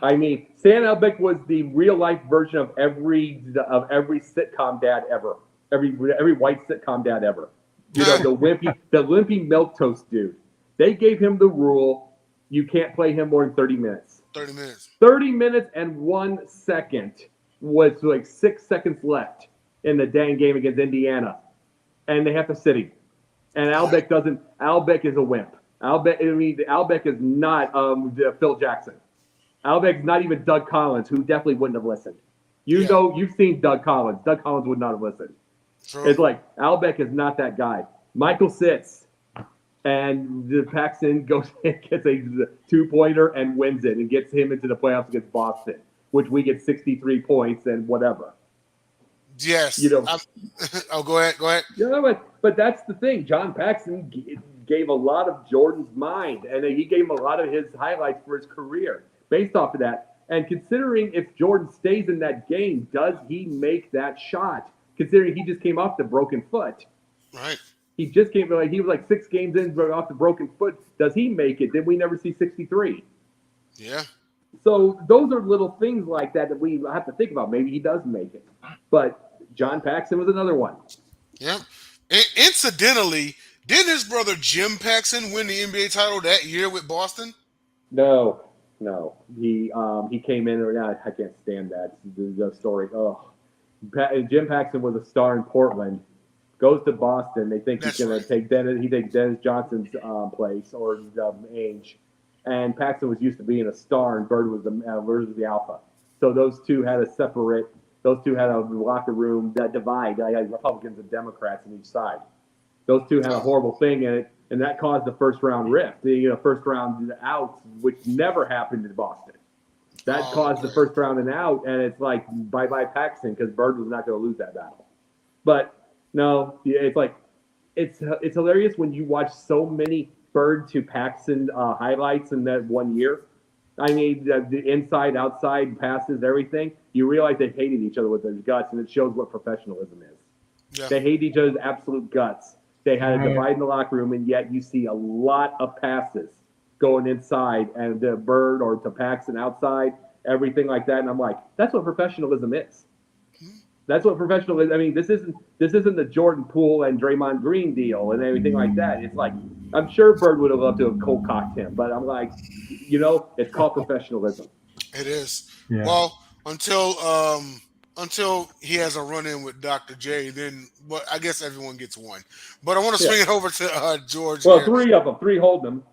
I mean, Stan Albeck was the real life version of every sitcom dad ever. Every white sitcom dad ever. The wimpy milquetoast dude. They gave him the rule: you can't play him more than 30 minutes. 30 minutes. 30 minutes and 1 second was 6 seconds left in the dang game against Indiana, and they have to sit him. And Albeck doesn't. Albeck is a wimp. Albeck is not Phil Jackson. Albeck's not even Doug Collins, who definitely wouldn't have listened. You've seen Doug Collins. Doug Collins would not have listened. True. It's like Albeck is not that guy. Michael sits, and the Paxson goes and gets a 2-pointer and wins it and gets him into the playoffs against Boston, which we get 63 points and whatever. Yes. Go ahead. But that's the thing. John Paxson gave a lot of Jordan's mind, and he gave him a lot of his highlights for his career based off of that. And considering if Jordan stays in that game, does he make that shot? considering he just came off the broken foot. Right. He was like 6 games in off the broken foot. Does he make it? Then we never see 63. Yeah. So those are little things like that we have to think about. Maybe he does make it. But John Paxson was another one. Yeah. Incidentally, didn't his brother Jim Paxson win the NBA title that year with Boston? No. He came in. I can't stand that. The story. Oh, Jim Paxson was a star in Portland. Goes to Boston. They think he's going to take Dennis. He takes Dennis Johnson's place or Ainge. And Paxson was used to being a star, and Bird was the alpha. So those two had a locker room that divide, like Republicans and Democrats on each side. Those two had a horrible thing in it, and that caused the first round rift. The first round out, which never happened in Boston. That caused the first round and out, and it's like bye Paxson, because Bird was not going to lose that battle. But no, it's like it's hilarious when you watch so many Bird to Paxson highlights in that 1 year. I mean, the inside, outside passes, everything. You realize they hated each other with their guts, and it shows what professionalism is. Yeah. They hate each other's absolute guts. They had a divide in the locker room, and yet you see a lot of passes going inside and to Bird or to Paxson outside, everything like that. And I'm like, that's what professionalism is. That's what professionalism. I mean, this isn't the Jordan Poole and Draymond Green deal and everything like that. It's like, I'm sure Bird would have loved to have cold cocked him, but I'm like, it's called professionalism. It is. Yeah. Well, until he has a run-in with Dr. J, then I guess everyone gets one. But I want to swing it over to George. Well, here. 3 of them. 3 hold them.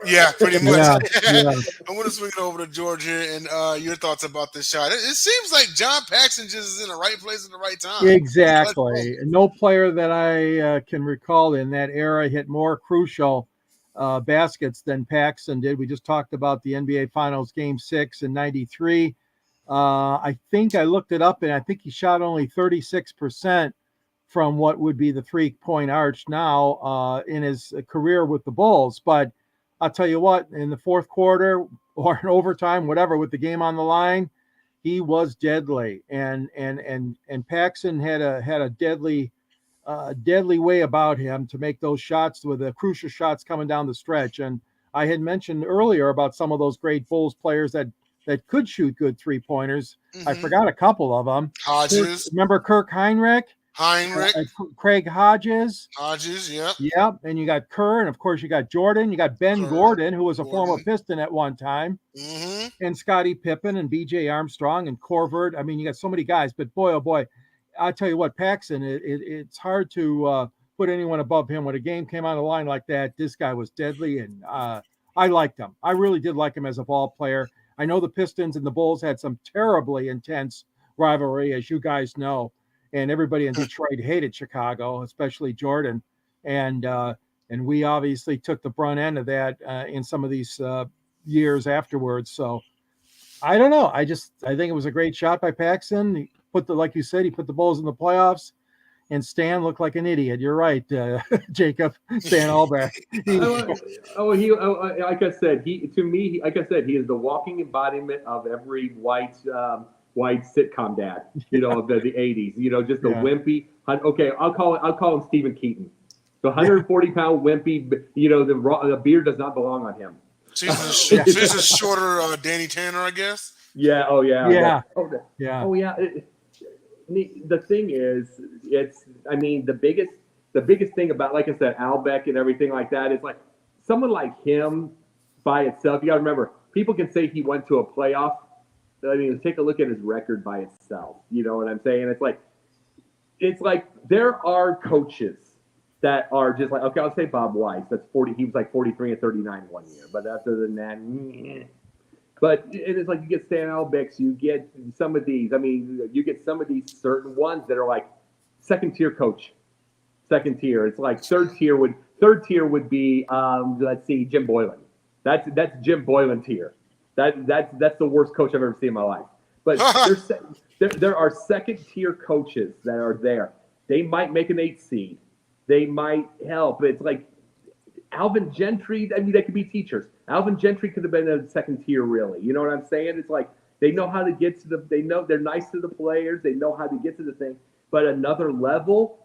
Yeah, pretty much. Yeah. I want to swing it over to George here and your thoughts about this shot. It seems like John Paxson just is in the right place at the right time. Exactly. No player that I can recall in that era hit more crucial baskets than Paxson did. We just talked about the NBA Finals Game 6 in '93. I think I looked it up, and I think he shot only 36% from what would be the 3-point arch now in his career with the Bulls. But I'll tell you what, in the fourth quarter or in overtime, whatever, with the game on the line, he was deadly. And Paxson had a deadly way about him to make those shots, with the crucial shots coming down the stretch. And I had mentioned earlier about some of those great Bulls players that could shoot good 3-pointers. Mm-hmm. I forgot a couple of them. Hodges. Remember Kirk Heinrich? Craig Hodges. Yep. Yep. And you got Kerr, and of course you got Jordan. You got Ben Gordon, who was a former Piston at one time. Mm-hmm. And Scottie Pippen and B.J. Armstrong and Corvert. I mean, you got so many guys. But boy, oh boy, I'll tell you what, Paxson, it's hard to put anyone above him. When a game came on the line like that, this guy was deadly, and I liked him. I really did like him as a ball player. I know the Pistons and the Bulls had some terribly intense rivalry, as you guys know. And everybody in Detroit hated Chicago, especially Jordan. And we obviously took the brunt end of that in some of these years afterwards. So I don't know. I think it was a great shot by Paxson. He like you said, he put the Bulls in the playoffs, and Stan looked like an idiot. You're right, Jacob. Stan Albrecht. Like I said, he is the walking embodiment of every white sitcom dad, of the 80s, just the wimpy. Okay, I'll call him Stephen Keaton, the 140-pound wimpy. The beard does not belong on him. She's a shorter Danny Tanner, I guess. Yeah. Oh yeah. Yeah. Yeah. Oh yeah. The thing is, the biggest thing about, like I said, Albeck and everything like that is like someone like him by itself. You got to remember, people can say he went to a playoff. I mean, take a look at his record by itself. You know what I'm saying? It's like there are coaches that are just like, okay, I'll say Bob Weiss. That's 40. He was like 43 and 39 one year. But other than that, but it's like you get Stan Albecks, you get some of these. I mean, you get some of these certain ones that are like second tier coach. Second tier. It's like third tier would be let's see, Jim Boylan. That's Jim Boylan tier. That's the worst coach I've ever seen in my life. But there are second tier coaches that are there. They might make an 8 seed. They might help. It's like Alvin Gentry. I mean, they could be teachers. Alvin Gentry could have been a second tier, really. You know what I'm saying? It's like they know how to get to they know they're nice to the players. They know how to get to the thing. But another level,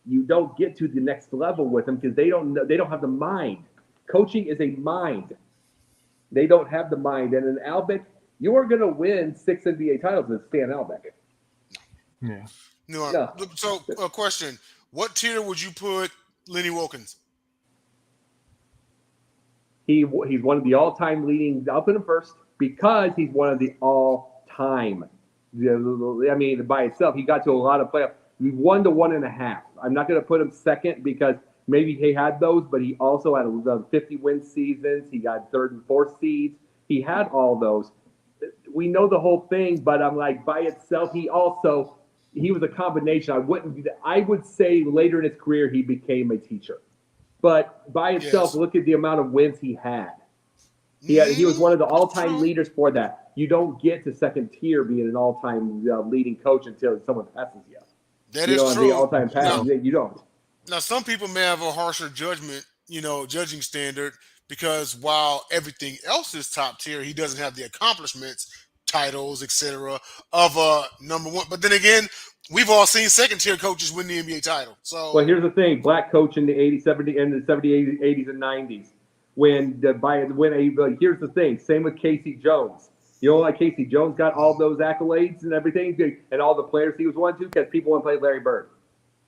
you don't get to the next level with them because they don't have the mind. Coaching is a mind. They don't have the mind. And in Albeck, you are going to win 6 NBA titles with Stan Albeck. Yeah. No. So, question: what tier would you put Lenny Wilkins? He's one of the all-time leading. I'll put him first because he's one of the all-time. I mean, by itself, he got to a lot of playoffs. 1 to 1.5. I'm not going to put him second because maybe he had those, but he also had 50-win seasons. He got 3rd and 4th seeds. He had all those. We know the whole thing, but I'm like, by itself, he was a combination. I would say later in his career he became a teacher, but by itself, look at the amount of wins he had. He was one of the all-time leaders for that. You don't get to second tier being an all-time leading coach until someone passes you. That is true. The all-time pass, you don't. Now, some people may have a harsher judging standard because while everything else is top tier, he doesn't have the accomplishments, titles, etc. of a number one. But then again, we've all seen second tier coaches win the NBA title. So, well, here's the thing: black coach in the 80s, 70s, and the 70s, 80s, and 90s. Here's the thing: same with Casey Jones. You know, like Casey Jones got all those accolades and everything, and all the players he was wanted to because people want to play Larry Bird.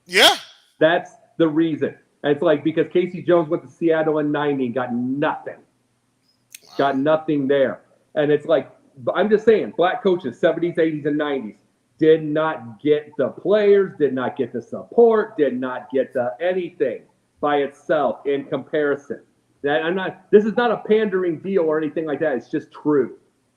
Yeah, that's the reason. And it's like because Casey Jones went to Seattle in '90 and got nothing. Wow. Got nothing there. And it's like, I'm just saying, black coaches, 70s, 80s, and 90s, did not get the players, did not get the support, did not get the anything by itself in comparison. This is not a pandering deal or anything like that. It's just true.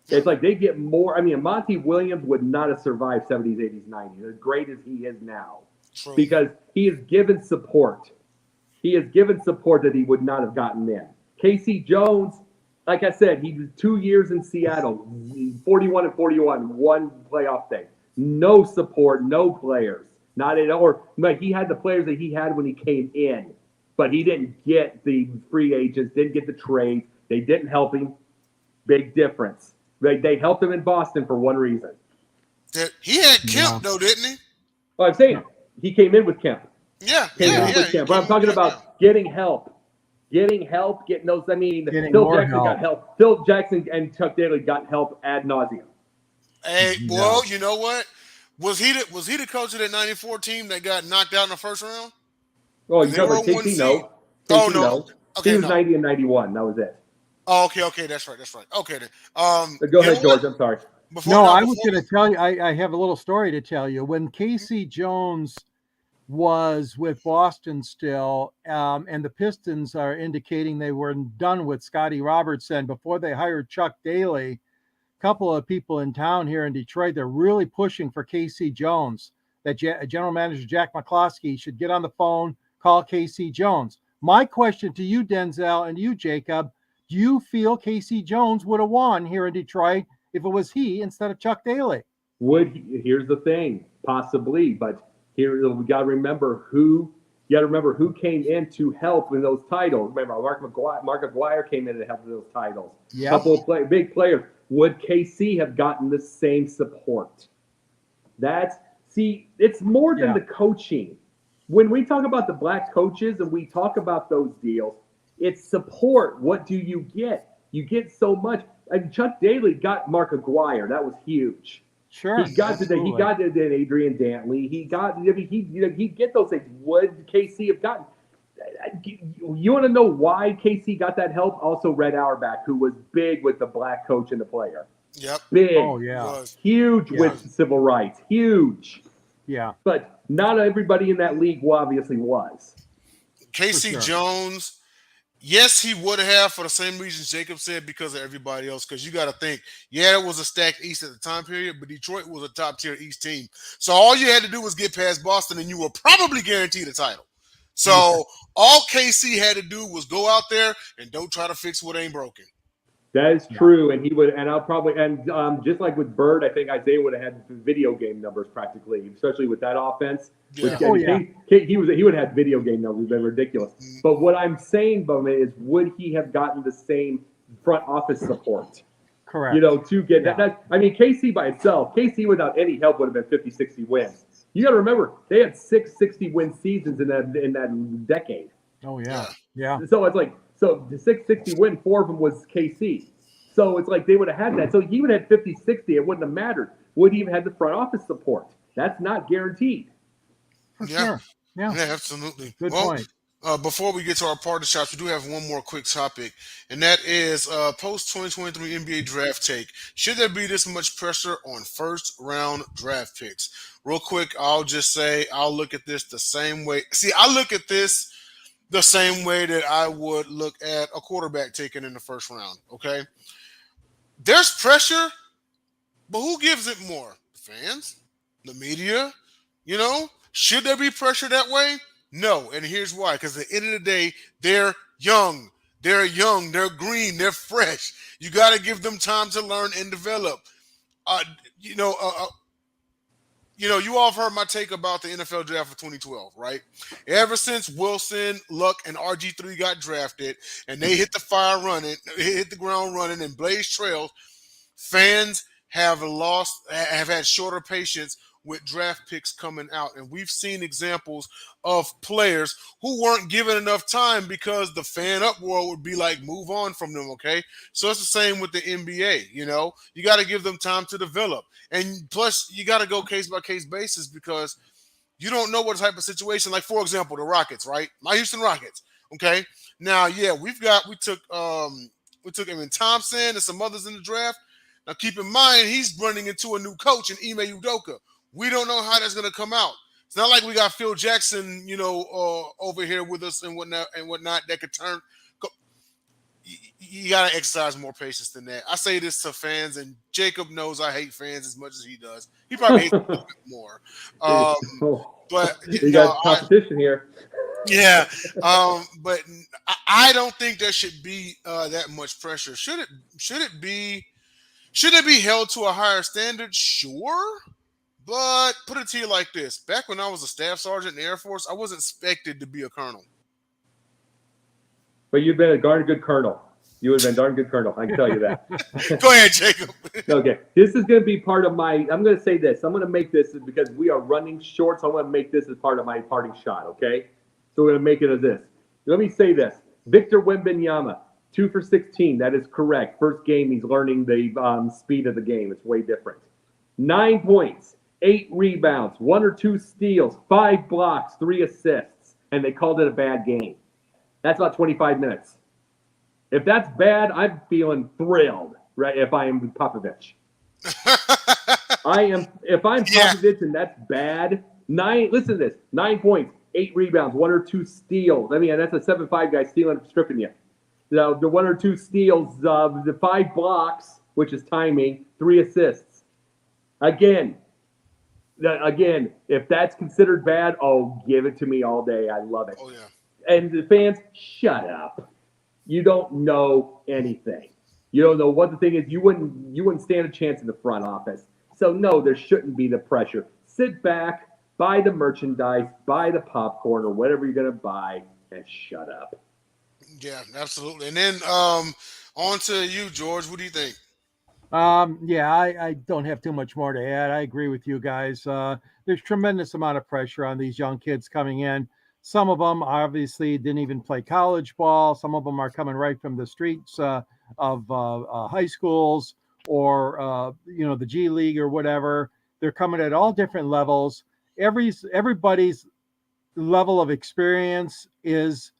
It's like they get more. I mean, Monty Williams would not have survived 70s, 80s, 90s, as great as he is now. True. Because he is given support. He is given support that he would not have gotten in. Casey Jones, like I said, he was 2 years in Seattle, 41 and 41, one playoff thing. No support, no players. Not at all. But he had the players that he had when he came in. But he didn't get the free agents, didn't get the trades. They didn't help him. Big difference. They helped him in Boston for one reason. He had Kemp, though, didn't he? Well, I'm saying he came in with Kemp. Yeah. But I'm talking about getting help. Getting those. I mean, Phil Jackson got help. Phil Jackson and Chuck Daly got help ad nauseum. Hey, well, you know what? Was he the coach of that '94 team that got knocked out in the first round? Oh, you know, but KC, no. KC, no. Okay, he was 90 and 91. That was it. Oh, okay, that's right. Okay, then. Go ahead, George. I'm sorry. I was going to tell you. I have a little story to tell you. When Casey Jones was with Boston still, and the Pistons are indicating they were done with Scotty Robertson before they hired Chuck Daly. A couple of people in town here in Detroit, they're really pushing for Casey Jones. That General Manager Jack McCloskey should get on the phone, call Casey Jones. My question to you, Denzel, and you, Jacob, do you feel Casey Jones would have won here in Detroit if it was he instead of Chuck Daly? Here's the thing, possibly, but here we got to remember who came in to help in those titles. Remember, Mark McGuire came in to help in those titles. Yep. Couple of big players. Would KC have gotten the same support? It's more than the coaching. When we talk about the black coaches and we talk about those deals, it's support. What do you get? You get so much. And Chuck Daly got Mark McGuire. That was huge. Sure. He got Adrian Dantley. He get those things. Would KC have gotten? You want to know why KC got that help? Also, Red Auerbach, who was big with the black coach and the player. Yep. Big. Oh, yeah. Huge with civil rights. Huge. Yeah. But not everybody in that league obviously was. Casey Jones, yes, he would have for the same reasons Jacob said because of everybody else. Because you got to think, it was a stacked East at the time period, but Detroit was a top-tier East team. So all you had to do was get past Boston, and you were probably guaranteed a title. So all KC had to do was go out there and don't try to fix what ain't broken. That is true, and he would, just like with Bird, I think Isaiah would have had video game numbers practically, especially with that offense. Yeah. He would have had video game numbers. They're ridiculous. But what I'm saying, Bowman, is would he have gotten the same front office support? Correct. To get that. I mean, KC by itself, KC without any help would have been 50, 60 wins. You got to remember, they had 660-win seasons in that decade. Oh, yeah. Yeah. So it's like, so the 660 win, 4 of them was KC. So it's like they would have had that. So he would have had 50-60. It wouldn't have mattered. Would he even had the front office support? That's not guaranteed. For sure. Yeah, absolutely. Good point. Before we get to our party shots, we do have one more quick topic, and that is post 2023 NBA draft take. Should there be this much pressure on first round draft picks? Real quick, I'll just say I'll look at this the same way. See, I look at this the same way that I would look at a quarterback taken in the first round. Okay, there's pressure, but who gives it more? The fans, the media, you know. Should there be pressure that way? No, and here's why. Because at the end of the day, they're young. They're green, they're fresh. You got to give them time to learn and develop. You all have heard my take about the NFL draft of 2012, right? Ever since Wilson, Luck, and RG3 got drafted, and they hit the ground running, and blazed trails, fans have had shorter patience with draft picks coming out. And we've seen examples of players who weren't given enough time because the fan uproar would be like, move on from them, okay? So it's the same with the NBA, you got to give them time to develop. And plus, you got to go case-by-case basis because you don't know what type of situation, like, for example, the Rockets, right? My Houston Rockets, okay? Now, yeah, we took Thompson and some others in the draft. Now, keep in mind, he's running into a new coach in Ime Udoka. We don't know how that's going to come out. It's not like we got Phil Jackson, over here with us and whatnot that could turn. You got to exercise more patience than that. I say this to fans, and Jacob knows I hate fans as much as he does. He probably hates me a little bit more. But you got competition here. Yeah, but I don't think there should be that much pressure. Should it be held to a higher standard? Sure. But put it to you like this. Back when I was a staff sergeant in the Air Force, I wasn't expected to be a colonel. But you've been a darn good colonel. You would have been a darn good colonel. I can tell you that. Go ahead, Jacob. Okay. This is going to be part of my – I'm going to say this. I'm going to make this because we are running short, so I'm going to make this as part of my parting shot, okay? So we're going to make it as this. Let me say this. Victor Wembanyama, 2 for 16. That is correct. First game, he's learning the speed of the game. It's way different. 9 points. 8 rebounds, 1 or 2 steals, 5 blocks, 3 assists, and they called it a bad game. That's about 25 minutes. If that's bad, I'm feeling thrilled, right? If I am Popovich. If I'm Popovich and that's bad, listen to this, 9 points, 8 rebounds, 1 or 2 steals. I mean, that's a 7'5" guy stealing and stripping you. The 1 or 2 steals, the 5 blocks, which is timing, 3 assists. Again, if that's considered bad, give it to me all day. I love it. Oh, yeah. And the fans, shut up. You don't know anything. You don't know what the thing is. You wouldn't stand a chance in the front office. So, no, there shouldn't be the pressure. Sit back, buy the merchandise, buy the popcorn or whatever you're going to buy, and shut up. Yeah, absolutely. And then on to you, George. What do you think? I don't have too much more to add. I agree with you guys. There's tremendous amount of pressure on these young kids coming in. Some of them obviously didn't even play college ball. Some of them are coming right from the streets of high schools or the G League or whatever. They're coming at all different levels. Everybody's level of experience is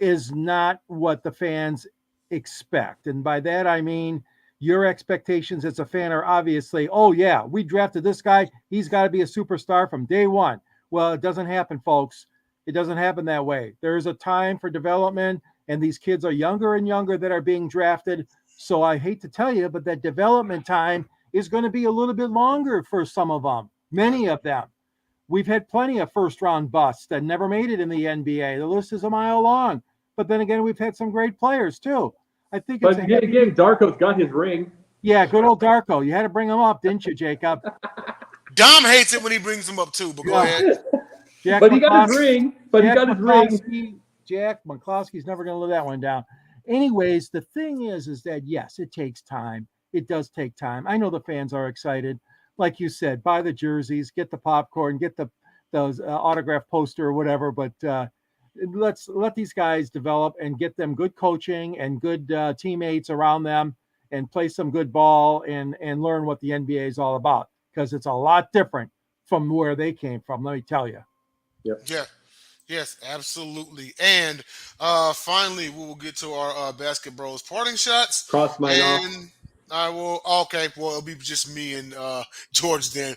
not what the fans expect, and by that I mean your expectations as a fan are obviously, oh yeah, we drafted this guy, he's got to be a superstar from day one. Well, it doesn't happen, folks. It doesn't happen that way. There's a time for development, and these kids are younger and younger that are being drafted. So I hate to tell you, but that development time is going to be a little bit longer for some of them, many of them. We've had plenty of first-round busts that never made it in the NBA. The list is a mile long. But then again, we've had some great players, too. I think but again, Darko's got his ring. Yeah, good old Darko. You had to bring him up, didn't you, Jacob? Dom hates it when he brings him up too, but go ahead. But he got his ring. Jack McCloskey's never going to live that one down. Anyways, the thing is that, yes, it takes time. It does take time. I know the fans are excited, like you said, buy the jerseys, get the popcorn, get those autograph poster or whatever. But let these guys develop and get them good coaching and good teammates around them, and play some good ball and learn what the NBA is all about, because it's a lot different from where they came from. Let me tell you. Yep. Yeah. Yes, absolutely. And finally, we will get to our Basketbros parting shots. Cross mine off. And I will. Okay, well, it'll be just me and George then.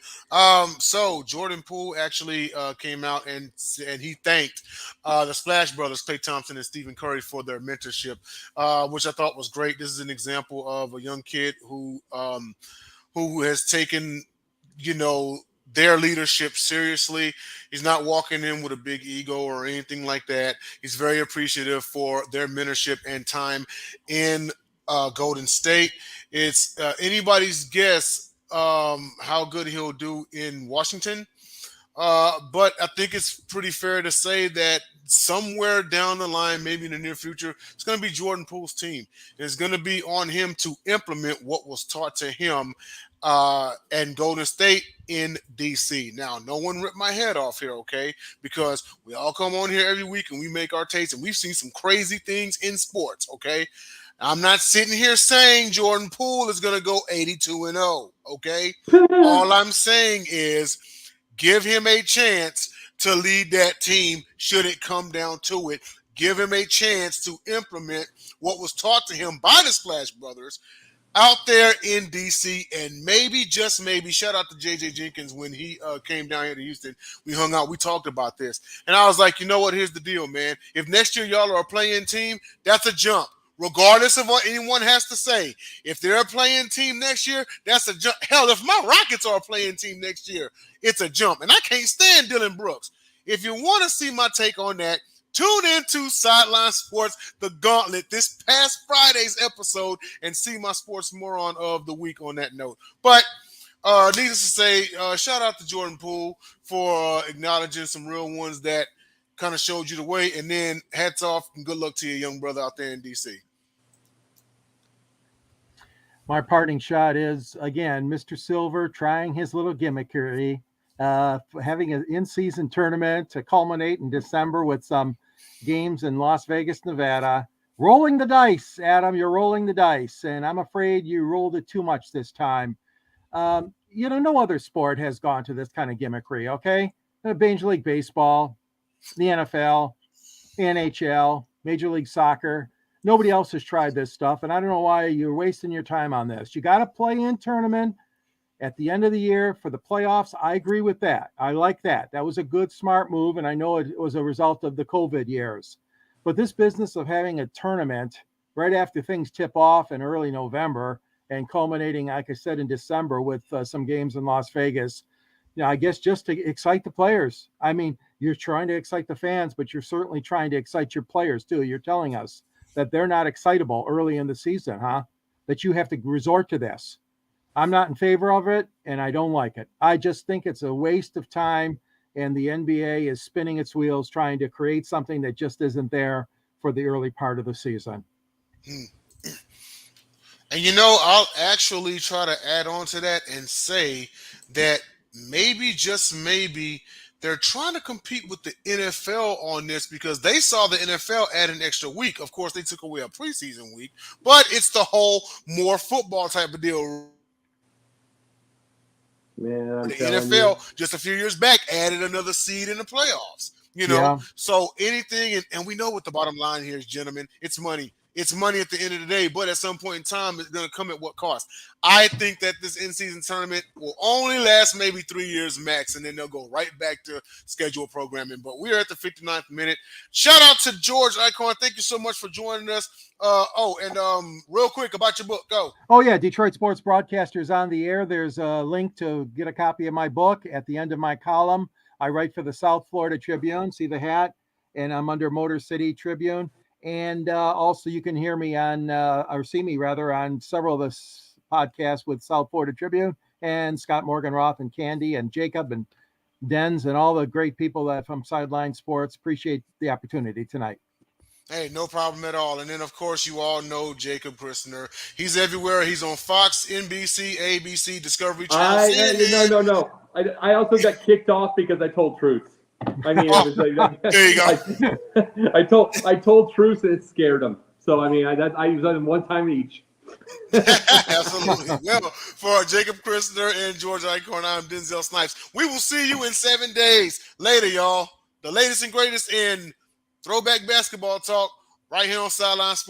So Jordan Poole actually came out and he thanked the Splash Brothers, Klay Thompson and Stephen Curry, for their mentorship, which I thought was great. This is an example of a young kid who has taken, their leadership seriously. He's not walking in with a big ego or anything like that. He's very appreciative for their mentorship and time in Golden State. It's anybody's guess how good he'll do in Washington. But I think it's pretty fair to say that somewhere down the line, maybe in the near future, it's going to be Jordan Poole's team. It's going to be on him to implement what was taught to him and Golden State in DC. Now, no one ripped my head off here, okay? Because we all come on here every week and we make our takes, and we've seen some crazy things in sports, okay? I'm not sitting here saying Jordan Poole is going to go 82-0, okay? All I'm saying is give him a chance to lead that team should it come down to it. Give him a chance to implement what was taught to him by the Splash Brothers out there in DC, and maybe, just maybe, shout out to JJ Jenkins when he came down here to Houston. We hung out, we talked about this, and I was like, you know what, here's the deal, man. If next year y'all are a play-in team, that's a jump. Regardless of what anyone has to say, if they're a playing team next year, that's a jump. Hell, if my Rockets are a playing team next year, it's a jump. And I can't stand Dylan Brooks. If you want to see my take on that, tune into Sideline Sports, The Gauntlet, this past Friday's episode, and see my sports moron of the week on that note. But needless to say, shout out to Jordan Poole for acknowledging some real ones that kind of showed you the way. And then hats off and good luck to your young brother out there in DC. My parting shot is, again, Mr. Silver trying his little gimmickry, having an in-season tournament to culminate in December with some games in Las Vegas, Nevada. Rolling the dice, Adam, you're rolling the dice, and I'm afraid you rolled it too much this time. No other sport has gone to this kind of gimmickry, okay? Major League Baseball, the NFL, NHL, Major League Soccer. Nobody else has tried this stuff, and I don't know why you're wasting your time on this. You got to play in tournament at the end of the year for the playoffs. I agree with that. I like that. That was a good, smart move, and I know it was a result of the COVID years. But this business of having a tournament right after things tip off in early November and culminating, like I said, in December with some games in Las Vegas, I guess just to excite the players. I mean, you're trying to excite the fans, but you're certainly trying to excite your players too. You're telling us that they're not excitable early in the season, huh? That you have to resort to this. I'm not in favor of it, and I don't like it. I just think it's a waste of time, and the NBA is spinning its wheels trying to create something that just isn't there for the early part of the season. And I'll actually try to add on to that and say that maybe, just maybe, they're trying to compete with the NFL on this because they saw the NFL add an extra week. Of course, they took away a preseason week, but it's the whole more football type of deal. Man, the NFL just a few years back added another seed in the playoffs. So anything, and we know what the bottom line here is, gentlemen. It's money. It's money at the end of the day, but at some point in time, it's going to come at what cost? I think that this in-season tournament will only last maybe 3 years max, and then they'll go right back to scheduled programming. But we're at the 59th minute. Shout out to George Eichorn. Thank you so much for joining us. Real quick about your book. Go. Oh, yeah. Detroit Sports Broadcasters on the Air. There's a link to get a copy of my book at the end of my column. I write for the South Florida Tribune. See the hat? And I'm under Motor City Tribune. And also you can hear me on, or see me rather, on several of the podcasts with South Florida Tribune and Scott Morganroth and Candy and Jacob and Denz and all the great people that from Sideline Sports. Appreciate the opportunity tonight. Hey, no problem at all. And then, of course, you all know Jacob Christner. He's everywhere. He's on Fox, NBC, ABC, Discovery Channel, CNN. No. I also got kicked off because I told truths. I mean, it was like, there you go. I told truths and it scared them. So I mean, I used them one time each. Absolutely. Well, for Jacob Christner and George Eichorn, I'm Denzel Snipes. We will see you in 7 days. Later, y'all. The latest and greatest in throwback basketball talk right here on Sideline Sports.